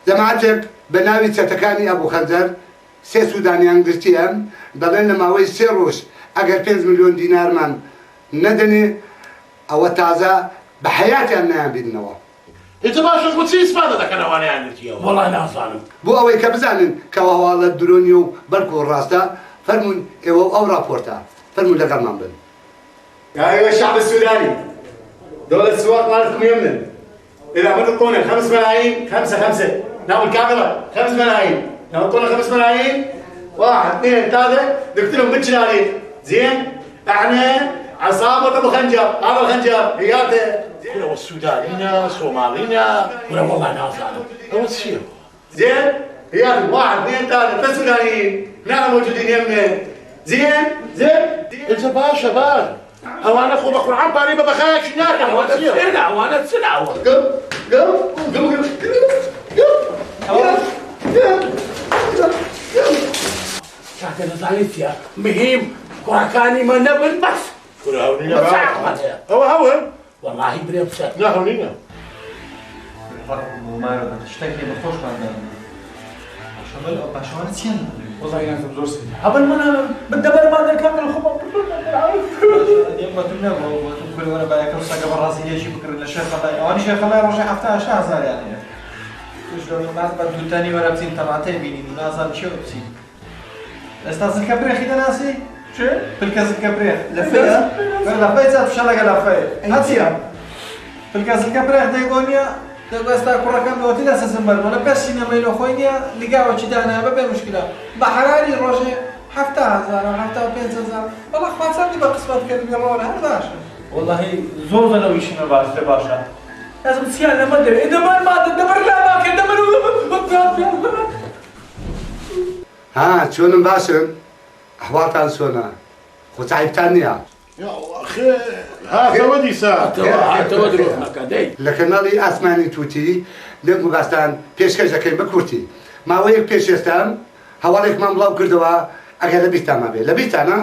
جماعتك بناوي تتكاني أبو خنزر سي سودانيان قرتيهم دلنا ماوي سيروش أجر 5 مليون دينار من ندني أو تازة بحياتي أنا بيننا انت باش تقول سي اسفاده ذاك انا وانا يعني والله انا ظالم بو اوي كبزانن كواوا الدرونيو بركو الراستا فرمون او رابورتا فرمون لقى منبل يا ايها الشعب السوداني دولة السواق مالتكم يمنا اذا ما تعطونا 5 ملايين 5 نعمل كاميرا 5 ملايين نعطونا 5 ملايين 1 2 3 نقتلهم بالجنانين زين احنا عصابة ابو خنجر هذا الخنجر هياته كنا السودانيين صوماليين ولا والله انا ظالم هو شيء زين هياته 1 2 3 سودانيين نحن موجودين يمنا زين انت باشا باش او انا اخو بخور عم باري بخاك هناك وانا تسلع قم شاكر زاليسيا مهم كراكاني ما نبل بس كل هونينا هو والله بريبسا لا هونينا ما يرضى تشتكي بخوش عندنا شغل او باشوان تشين والله يا زوج زوج قبل ما انا بالدبل ما نكمل الخبر يما تمنا كل وانا باكل ساقه براسي يجي بكره الشيخ الله وانا شيخ الله يرجع حفتها شهر يعني شلون الناس بدو ثاني ولا بسين طلعتين بيني نازل شو بسين استاذ الكبريخ اذا ناسي شو في الكاس الكبريخ لفيها لفيتها بشلقه لفيه هاتيها في الكاس الكبريخ ديغونيا دەگوێستا کوڕەکەم بەوەتی لە سەزمبەر وەلە پێش سینەمەی لەخۆی نییە لیگاوەکی دانا بەبێ مشکلە بە حراری ڕۆژێ 7,000 بەڵا خواسەندی بە قسمەتکردنی ڕۆنە هەر باشە وەڵاهی زۆر لەنەوەیشینە باشتر باشە لازم سیان لەمە دەوێت دەمەر مادە دەبەر لا باکە دەمەر ها چۆنم باشن ئەحواتان چۆنە خۆ تعیبتان نییە يا اخي هذا ودي ساعه لە کەناڵی ئاسمانی تووتی لەنگ و باستان پێشکەش دەکەین بە کورتی ماوەیەک پێشێستان هەواڵێکمان بڵاو کردەوە ئەگەر لە بیرتانما بێت لە بیرتانە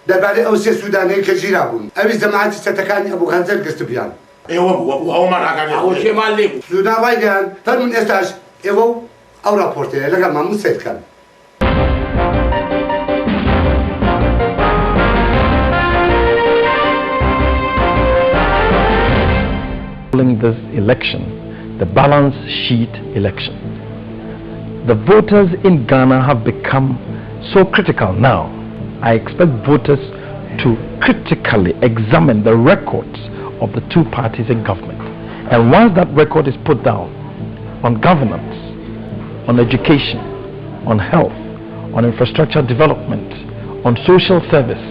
دەربارەی ئەو سێ سوودانەی کە ژیرا بوون ئەویش جەماعەتی سەتەکانی ئەبوو خەنجەر گەست بیان ئەو شێمان لێ سوودان ڕای گەیان فەرمون ئێستاش ئێوە و ئەو راپۆرتەیە لەگەڵ مامون سێرکەن This election, the balance sheet election. The voters in Ghana have become so critical now. I expect voters to critically examine the records of the two parties in government. And once that record is put down on governance, on education, on health, on infrastructure development, on social service.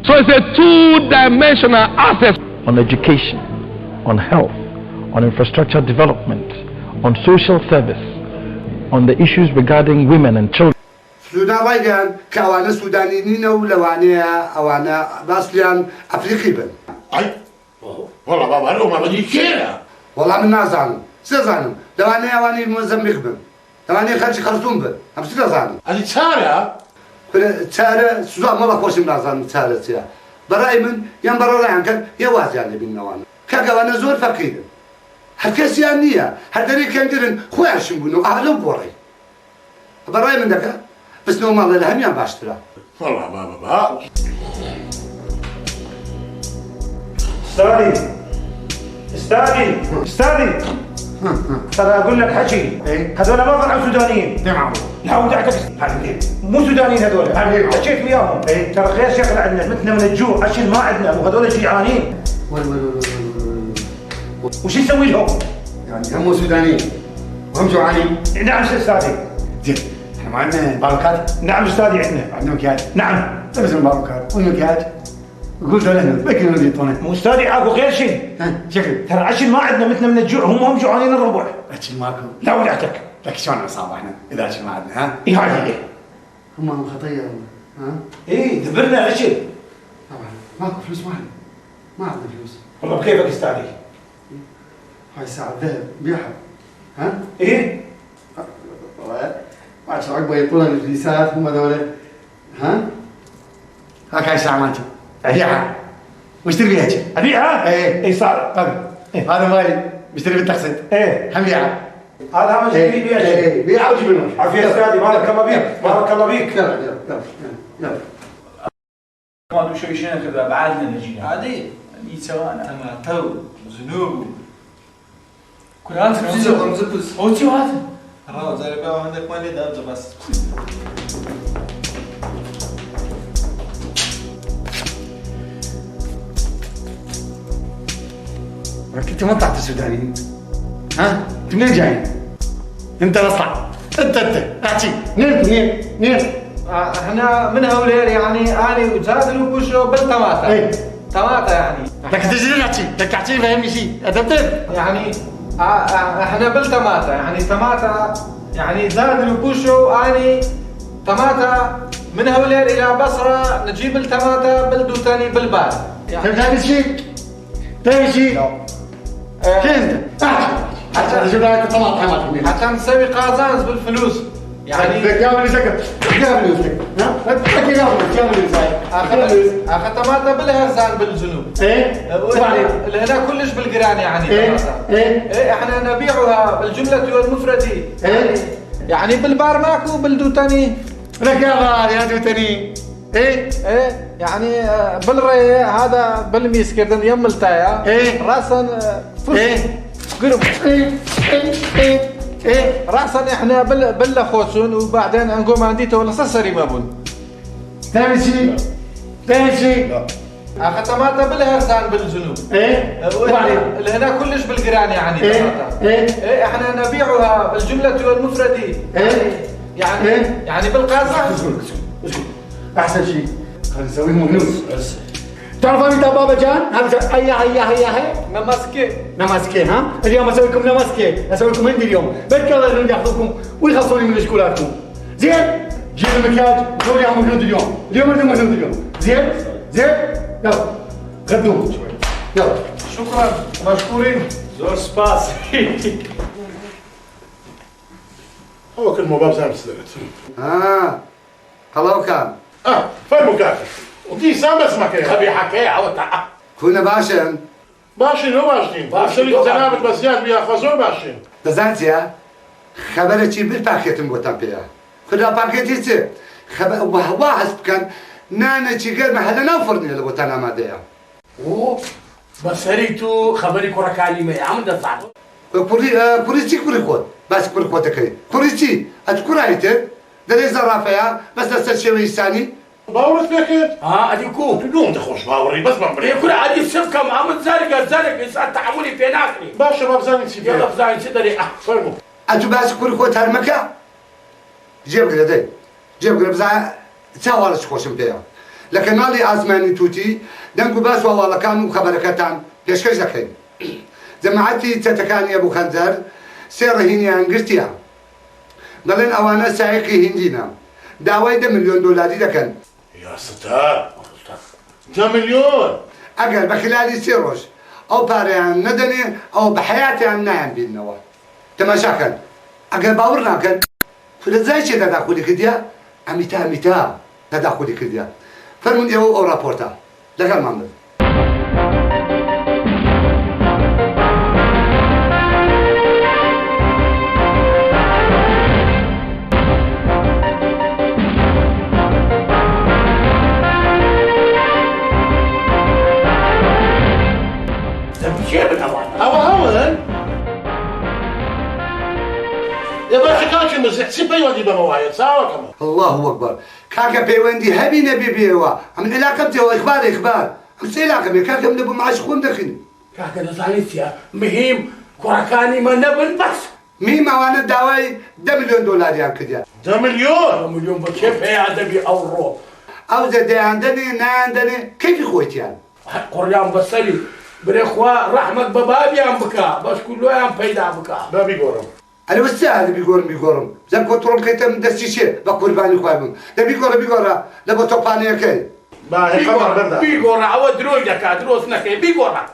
So it's a two-dimensional access on education, on health, on infrastructure development, on social service, on the issues regarding women and children. سودان ڕای گەیان کە ئەوانە سوودانی نینە و لەوانەیە ئەوانە باسلیان ئەفریقی بن والله بابا لو ما بدي كيرا والله من نازانم سێزانم لەوانەیە ئەوانی مۆزەمبیق بن لەوانەیە خەرجی خەرتوم بن هەمچی دەزانم ئەلی چارە چارە سوزان مەڵە خۆشم نازانم چارە چیە بەڕای من یان بەڕەڵیان کرد یە وازیان لەبینەوانە کاکەوانە زۆر فەقیرن هەر کەسیان نییە هەر دەرێک کەنگرن خۆیان شم بوون و ئالەو گۆڕی بەڕای من دەکە بچنەوە ماڵە لە هەمیان باشترە والله بابا استاذي ترى اقول لك حكي هذول ما طلعوا سودانيين تمام لا ودعتك مو سودانيين هذول حكيت وياهم ترى غير شغله عندنا متنا من الجوع عشان ما عندنا وهذول جيعانين وش نسوي لهم؟ يعني هم مو سودانيين وهم جوعانين نعم استاذي زين احنا ما عندنا باروكات نعم استاذي عندنا مكياج نعم لبس الباروكات والمكياج قلت له هنا بكي نودي طونه مو استاذي عاقو غير شيء شكل ترى عشان ما عندنا متنا من الجوع هم جوعانين الربع عشان ماكو لا ودعتك لك شلون عصابه احنا اذا عشان ما عندنا ها اي هاي هم خطيه ها اي دبرنا عشان طبعا ماكو فلوس ما عندنا فلوس والله بكيفك استاذي هاي ساعه ذهب بيعها ها ايه ما شاء الله يطلعون الفليسات هم هذول ها هاك هاي ساعه مالتي ابيعها واشتري بيها ابيعها؟ اي صار هذا مالي بشتري بالتقسيط هم بيعها هذا هم اشتري بيها بيعها وجيب منه عافيه استاذي بارك الله بيك بارك الله بيك يلا يلا يلا ما ادري شو شيء كذا بعدنا نجي عادي سوانا تو ذنوب كلها تنزل بس هو تي هذا راو زي بقى عندك مالي ده بس انت ما طلعت السوداني ها؟ انت منين جاي؟ انت اصلا انت احكي منين؟ احنا من هولير يعني اني وزادل وبشو بالتماتا ايه تماتا يعني لك تجي لك تحكي فهمني شيء ادبت يعني احنا بالتماتا يعني تماتا يعني زادل وبشو اني تماتا من هولير الى بصره نجيب التماتا بلدو ثاني بالبال يعني ثاني شيء كيف حتى نجيب لك طماطم حتى نسوي قازانز بالفلوس يعني كامل سكت كامل سكت ها كامل اخذ طماطم بالهرزان بالجنوب ايه اللي هنا كلش بالقران يعني ايه احنا نبيعها بالجمله والمفرده يعني بالبار ماكو بالدوتاني لك يا دوتاني ايه يعني بالري هذا بالميس كردن يم التايا راسا قرب راسا احنا بالخوسون وبعدين نقوم عندي ولا سسري ما بون ثاني شيء اخذ طماطم بالهرزان بالجنوب اللي هنا كلش بالقران يعني طماطم احنا نبيعها بالجمله والمفرده يعني بالقازان احسن شيء خلينا نسوي منوس تعرف انت بابا جان هذا هي نماسكي ها اليوم اسوي لكم نماسكي اسوي لكم هندي اليوم بالكلر اللي يحفظكم ويخلصوني من اشكالاتكم زين جيب المكياج سوي لهم مهنود اليوم بدهم مهنود اليوم زين يلا غدوهم شوي يلا شكرا مشكورين زور سباس هو كل مباب زي ما خلاص كان فين مكافئ ودي سام اسمك ايه خبي حكي عود كنا باشن هو باشين زنابت بسيات بياخذوا باشين دزانتيا خبرتي بالباكيت بوتان بيا خدا باكيتي تي خبر واحد كان نانا تشيغر محل نوفرني لبوتان اماديا بسريتو خبري كوركالي ما عم دزعب كوريتي كوريكوت بس كوريكوت كاي كوريتي اتكورايت دري زرافيا بس دستشوي ثاني باورت لك اديكو بدون تخش باوري بس ما بري كل عادي السبكه عم زارق يسال تعاملي في ناكلي باش شباب زاني سيدي يلا زاني سيدي فرمو انتو بس كوريكوت هالمكا جيب قدي جيب قدي بزا تساوى خوشم بيها لكن مالي ازماني توتي دنقو باس والله كانوا خبركتان يشكش ذكي جماعتي تتكاني ابو خنزر سير هيني انقرتيها قالن اوانا سايقي هندينا داوي $1 مليون دكن يا ستار 2 مليون اقل بخلال سيروش او باريان ندني او بحياتي عن نايم بالنوا تماشاكن اقل باورنا كن فلزاي شي تدخلي كديا اميتا تدخلي كديا فرمون او رابورتا لقال مامد يا باشا كاكي مزح سيب بيوندي بمواعيد ساوى كمان الله اكبر كاكا بيوندي هبي نبي بيوا من علاقتي هو اخبار مش علاقه بي كاكا من ابو معاش خون دخل كاكا نزاليتيا مهم كوراكاني ما نبن بس مين وانا داوي $1 مليون يعني كده $1 مليون بكيف هي عندي اورو او زي عندني كيف خويت يعني قريان بسري بريخوا رحمة بابي عم بكا بس كله عم بيدا بكا بابي قورم انا بس هذا بيقورم زي كنترول كيتم دستيشي بقرباني خايبون ده بيقورا لبو توباني كاي ما هي خبر بردا بيقورا او دروجك دروسنا كاي بيقورا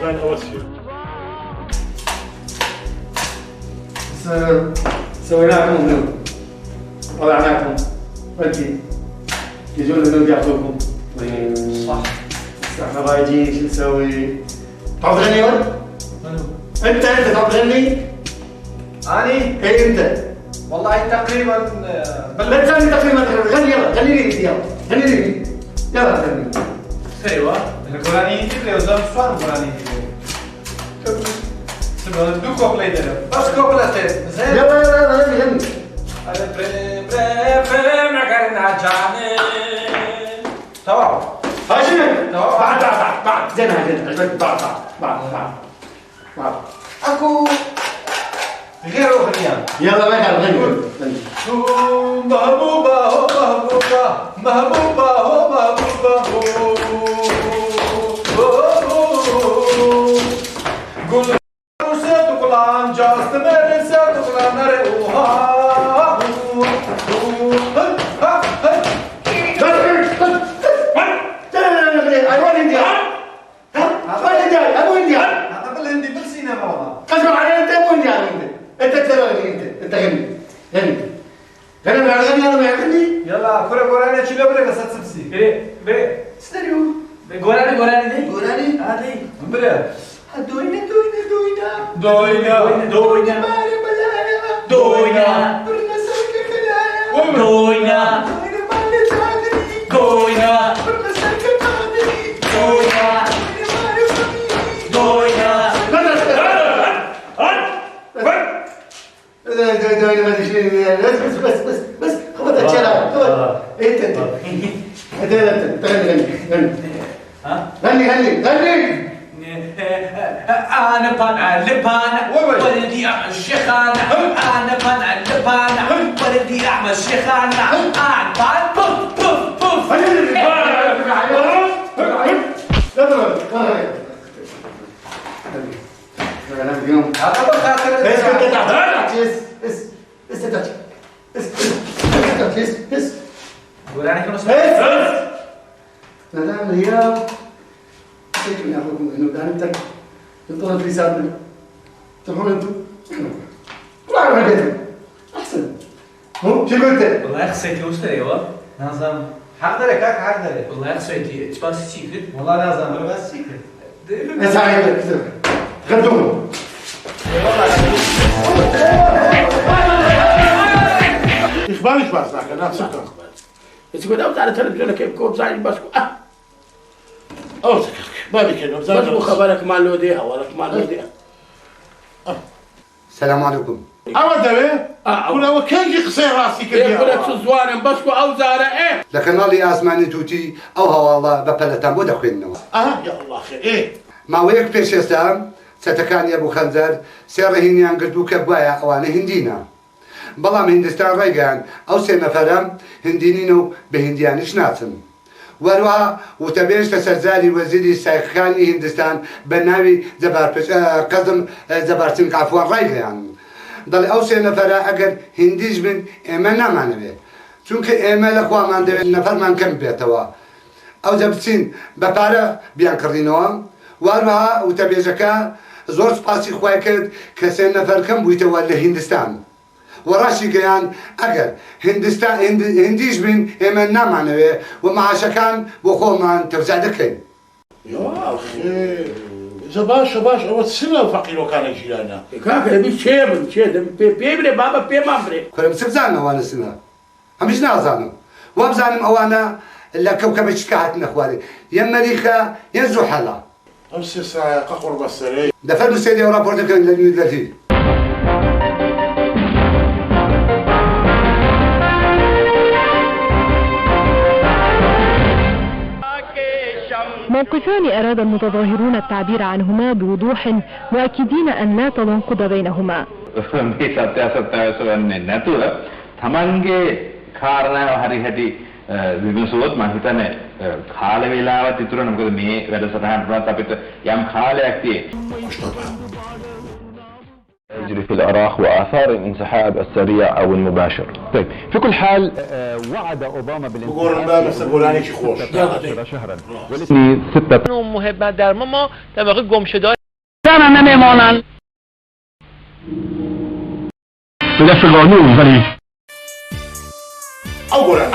زين اوسي سويناكم منو وضعناكم فانتي يجون الهنود ياخذوكم صح احنا رايجين شو نسوي؟ تعرف تغني ولد؟ انت تغني؟ اني؟ ايه انت والله تقريبا لا تغني تقريبا غني يلا غني لي يلا غني لي يلا غني ايوه القراني تقري وزام شوان قراني سبحان دو كوبليت بس كوبليت زين يلا يلا غني غني انا بريم بريم نقرنا جاني تمام هاشم بعد زين هذا بعد اكو غير اغنيه يلا ما كان غني محبوبه هو محبوبه محبوبه هو محبوبه قول سيد قلان جاست مر سيد قلان روها يلا كره قراني شيلو بري بس تسبسي بري ستيريو قراني دي قراني هذه بري دوينا دوينا برنا سلك خلايا دوينا برنا سلك قادري بس خبط الشارع خبط انت غني انا بان لبان ولدي احمد الشيخان انا بان لبان ولدي احمد الشيخان انا بان بوف بوف بوف اليوم سلام اليوم سيكون يعرفكم انه دانتك يطلب في سابنا تروحون انتم كل عام عليكم احسن مو شو قلت؟ والله خسيتي وش ايوه نظام حقدر كاك حقدر والله خسيتي تبان سيكرت والله لازم بس سيكرت يا سعيد غدوهم اخبارك بس لكن انا سكر بس كنت أوزع على التلفزيون كيف كنت زعلان بس اوزك ما بكلم بس مو خبرك مع لوديها ولا مع لوديها السلام عليكم أود كل وكان قصير راسي كذا كل تزوان بس أوزع إيه لكن الله أسمعني توتي أو هو الله ببلتان بودا خوينو يا الله خير إيه ما ويك بيش إسلام ستكان يا أبو خنزر سيرهيني عن قدوك بوايا أواني هندينا بلام هندستان ريغان أو سينفرم هندينينو بهنديانش ناتن وروها وتبيش لسرزالي وزيري سايخاني هندستان بناوي قدم زبارتين عفوا ريغان ضل أو سينفرا أجر هنديج من إيمانا معنوي چونك إيمان لخوا من ده نفر من كم بيتوا أو جبتين ببارة بيان كردينوا وروها وتبيجكا زور سباسي خواهي کرد كسين نفر كم بيتوا لهندستان وراشي جيان أجر هندستان هنديج من إيمانا معنوي ومع شكان وخو من ترجع دكين يا أخي باش أو تسلم فقير وكان جيرانا كاكا بيشيب بيبري بابا بيمامري كلام سبزانا وانا سنة همش نازانو وابزانم أوانا إلا كوكب شكاهتنا خوالي يا مريخا يا زحلة أمس ساعة قرب السري دفر مسيدي ورا بوردك للمدلتي موقفان أراد المتظاهرون التعبير عنهما بوضوح مؤكدين أن لا تناقض بينهما. يجري في العراق وآثار الانسحاب السريع أو المباشر. طيب في كل حال وعد أوباما بالانسحاب شهرا ولسني 6 مهمة در ما در واقع گمشدار زنان نمیمانند به دست قانون ولی أولا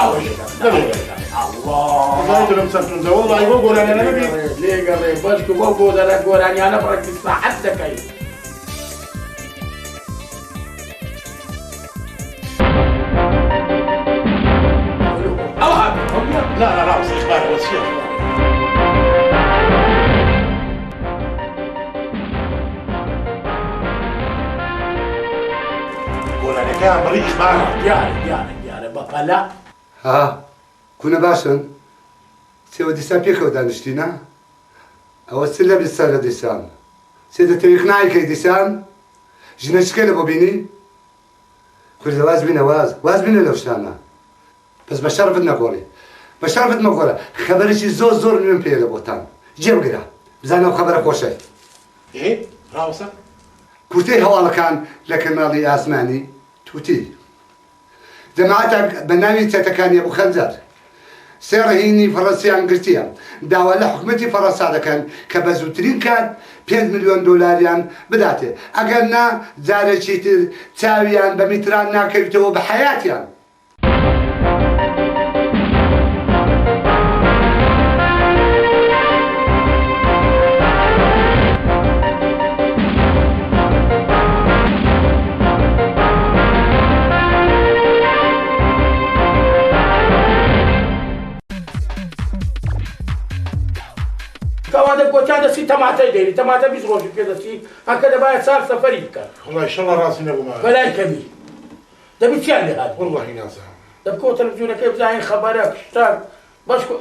الله دلم سنتون ده والله يقول أنا نبي ليه قال بس كوبو ده لا قول أنا بركز حتى كيف چییە؟ گۆلانەکەیان بڕی ئیخبارە. دیارە بەپەلا. ها کوونە باشن سێوە دیسان پێکەوە دانیشتینە ئەوە چ لە بیست سەرە دیسان سێ دەتەویق نایکەی دیسان ژنە چکە لە بۆ بینی کوردە واز بینە واز بینە لەو شتانە پس بە شەرفت نەگۆڕی بە شەرفت مەگۆڕە خەبەرێکی زۆر نوێم پێ لە بۆتان جێبگرە بزانە ئەو خەبەرە خۆشە ڕاوەسە کورتەی هەواڵەکان لە کەناڵی ئاسمانی تووتی جەماعەتە بە ناوی چەتەکانی بوو خەنجەر سێ ڕەهینی فەڕەنسییان گرتیە داوا لە حکومەتی فەڕەنسا دەکەن کە بە زووترین کات 5 ملیۆن دۆلاریان بداتێ ئەگەر نا جارێکی تر چاویان بە میتران ناکەویتەوە بە حەیاتیان. کەوادە کۆچان دەسی تەماتەی دەیری تەماتە 20 ڕۆژی پێدەچی ئەکە دەبایە 4 سەفەری بکات. وڵای ئینشەڵڵا ڕاستی نەبوومان. بەلای کەمی دەبی چیان لێ هات؟ وەڵڵاهی نازانم. دەبکەوە تەلەڤیزیۆنەکەی بزانین خەبەرە پشتار بەشکو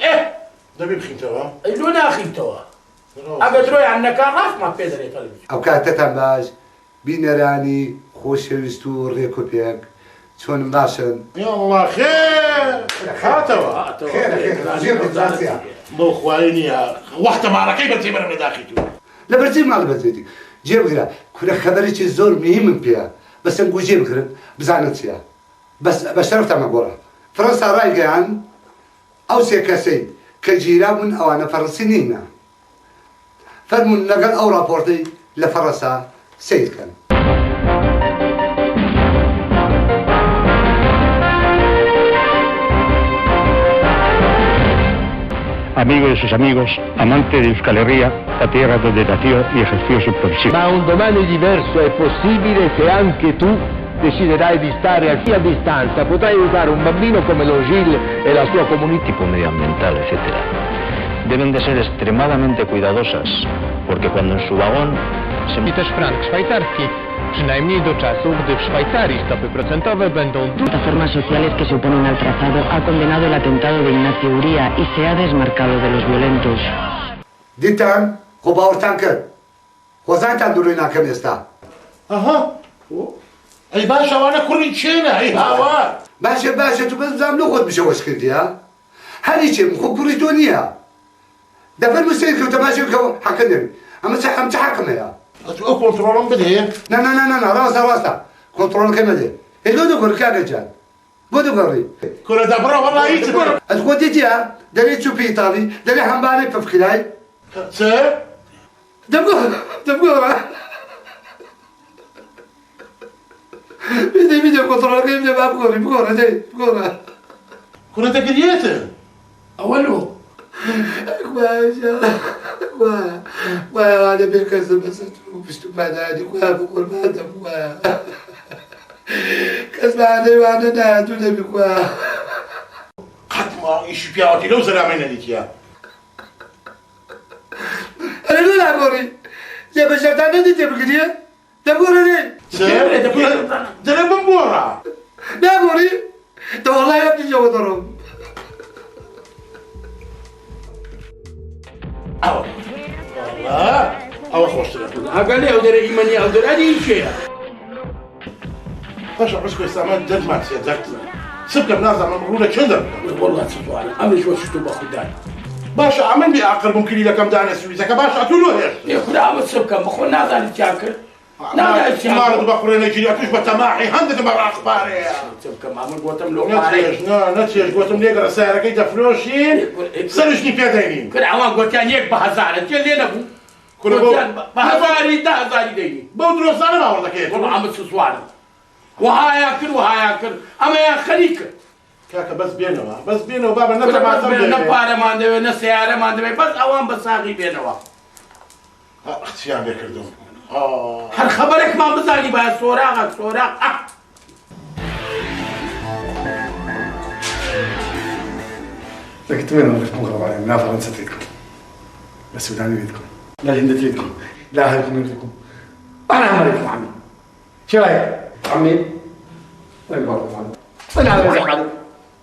دەبی بخینتەوە؟ لۆ ناخینتەوە ئەگە درۆیان نەکا ڕاستمان پێ دەرێت تەلەڤیزیۆن. ئەو کاتەتان باش بینەرانی خۆشەویست و ڕێک و پێک چۆنم باشن؟ یاڵڵا خێر هاتەوە بۆ خوای نییە وەختە ماڵەکەی بەرجێ بەرەم لە داخی تو لە بەرجێ ماڵ بەرجێتی جێبگرە کورە خەبەرێکی زۆر مهمم پێە بەسەنگ و جێبگرن بزانن چییە بە شەرفتەمە گۆڕە فەڕەنسا ڕایگەیان ئەو سێ کەسەی کە گیرا بوون ئەوانە فەڕەنسی نینە فەرمون لەگەڵ ئەو راپۆرتەی لە فەڕەنسا سیرکەن. Amigo de sus amigos, amante de Euskal Herria, la tierra donde nació y ejerció su profesión. Ma un domani diverso è possibile se anche tu deciderai di stare a distanza. Potrai usare un bambino come lo Gil e la sua comunità. Tipo medioambiental, etc. Deben de ser extremadamente cuidadosas, porque cuando en su vagón se... I też frank szwajcarski, przynajmniej do czasu, gdy w Szwajcarii stopy procentowe będą... Plataformas sociales que se oponen al trazado ha condenado el atentado de Ignacio Uría y se ha desmarcado de los violentos. دیتان خۆ باوەڕتان کرد خۆزانتان دوڕووی ناکەم ئێستا. ئەها ئەی باش ئەوانە کوڕی چێنە ئەی هاوار باشە تو بەس بزانم لە خۆت بشەوەش کردی ها هەری چێم خۆ کوڕی تۆ نییە دەفەرمو سیر کەوتە باشێ بکەوە حەقە نەبی ئەمە چ حەقم هەیە ئەو کۆنتڕۆڵم بدێ نه ڕاستە کۆنتڕۆڵەکەی مەدێ لۆ دەگۆڕ کاکە جان بۆ دەگەڕی کورە دەبڕە وەڵای هیچ ئەت خۆ دیتیە دەرێ چووپی ئیتاڵی دەرێ هەمبارەی پەفکرای چ دەبگۆڕە بدە کۆنتڕۆڵەکەی بدە با بگۆڕە دەی بگۆڕە کورە دەگرێتن ئەوە لۆ وایە بێ کەسم بەسەر و پشت و پادانی کویا بقوربانە وایە کەس بەهانەی وانە نایەتوو دەبی کویا قەتما ئیشی پیاوەتی لەو زەرامەی نەدیتیە ئەرێ لۆ ناگۆڕی جێ بە شەرتان نەدیتێ بگریە دەگۆڕێ دەرە بمگۆڕە ناگۆڕی دەوەڵای ئەبنیجەوە دەڕۆم ئەوە خۆشترە ئەگەر لێ ئەو دەرە ئیمەنی ئەو دەرانی چێە باشە ڕسک ئێستامان دەرمان سێ دەرتە سبکەم نازانم ڕوو لە چێن دەبکەم وەڵڵا چوانە ئەمەش وەشت و بەخودای باشە ئەمن بێ عاقل بووم کلیلەکەم دانە سویزەکە باشە ئەتوو لۆ هێشت خدا ئەمە سبکەم بەخۆ نازانیت چیان کرد مارد بەخورێ نەگیری ئەتوش بە تەماحی هەندێک بە ڕاقپارەیە سبکەم ئەمە گۆتم لۆ نەچێش گۆتم لێگەڕە سیارەکەی دەفرۆشین سەرشنی پێدەینین کرد ئەوان گۆتیان یەک بە هەزارە تێ لێ نەبوو بە هەزاری دا هەزاری دەینی بەو درۆستانە باوەڕ دەکەیت وەڵڵا ئەمە سوسوانم وهایا کرد ئەمەیان خەری کرد کاکە بەس بێنەوە بابە نەتەماتەم نە پارەمان دەوێت نە سیارەمان دەوێت بەس ئەوان بە ساغی بێنەوە قچیان لێ کردم هەر خەبەرێکمان بزانی باید سۆراق لكن تمنى انكم مغرب عليهم، لا فرنسا تريدكم، لا السودان يريدكم، لا الهند تريدكم، لا اهلكم يريدكم. انا امريكم عمي. شو رايك؟ عمي؟ وين بروح عمي؟ انا على مزح عليك.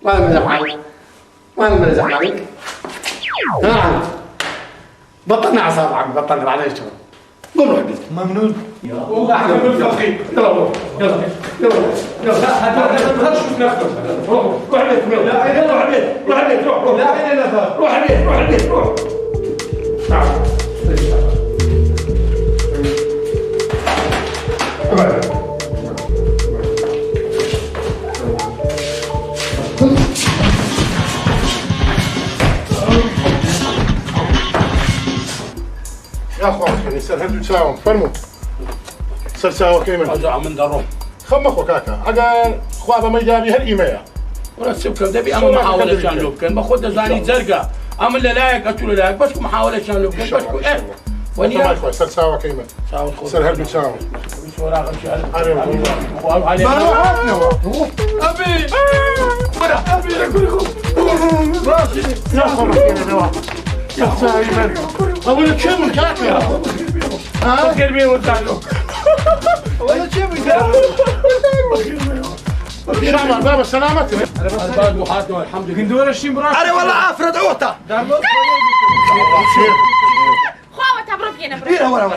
ما انا مزح عليك. ما انا مزح عليك. ها عمي. بطلنا اعصاب عمي، بطلنا بعدين اشتغل. قوم روح بيتك. ممنون. والله احنا متفقين. يلا روح. يلا يلا يلا. لا نشوف ناخذ. روح روح البيت. لا روح البيت. روح البيت روح. لا عيني لا روح البيت روح البيت روح. تعال. يا اخوان يعني صار هدو تساوم فرموا صار ساوى كلمة رجع من دروم خم اخو كاكا اجا خوابه ما يجابي هالايميا ولا تسيبكم دبي اما محاولة شان لوبكن باخذ زاني زرقاء اما اللي لايك اتولى لايك بس محاولة شان لوبكن بس ايه وني ما اخوي صار ساوى كلمة صار هدو تساوم ابي يا اخوان يا سايمن اقول لك شو من كاكا ها قلبي وتعلو ولا شو من كاكا شامل بابا سلامتك الباب وحاتنا الحمد لله كندور الشمبرات انا والله افرد عوطه خواوة تبرو بينا بينا ولا ولا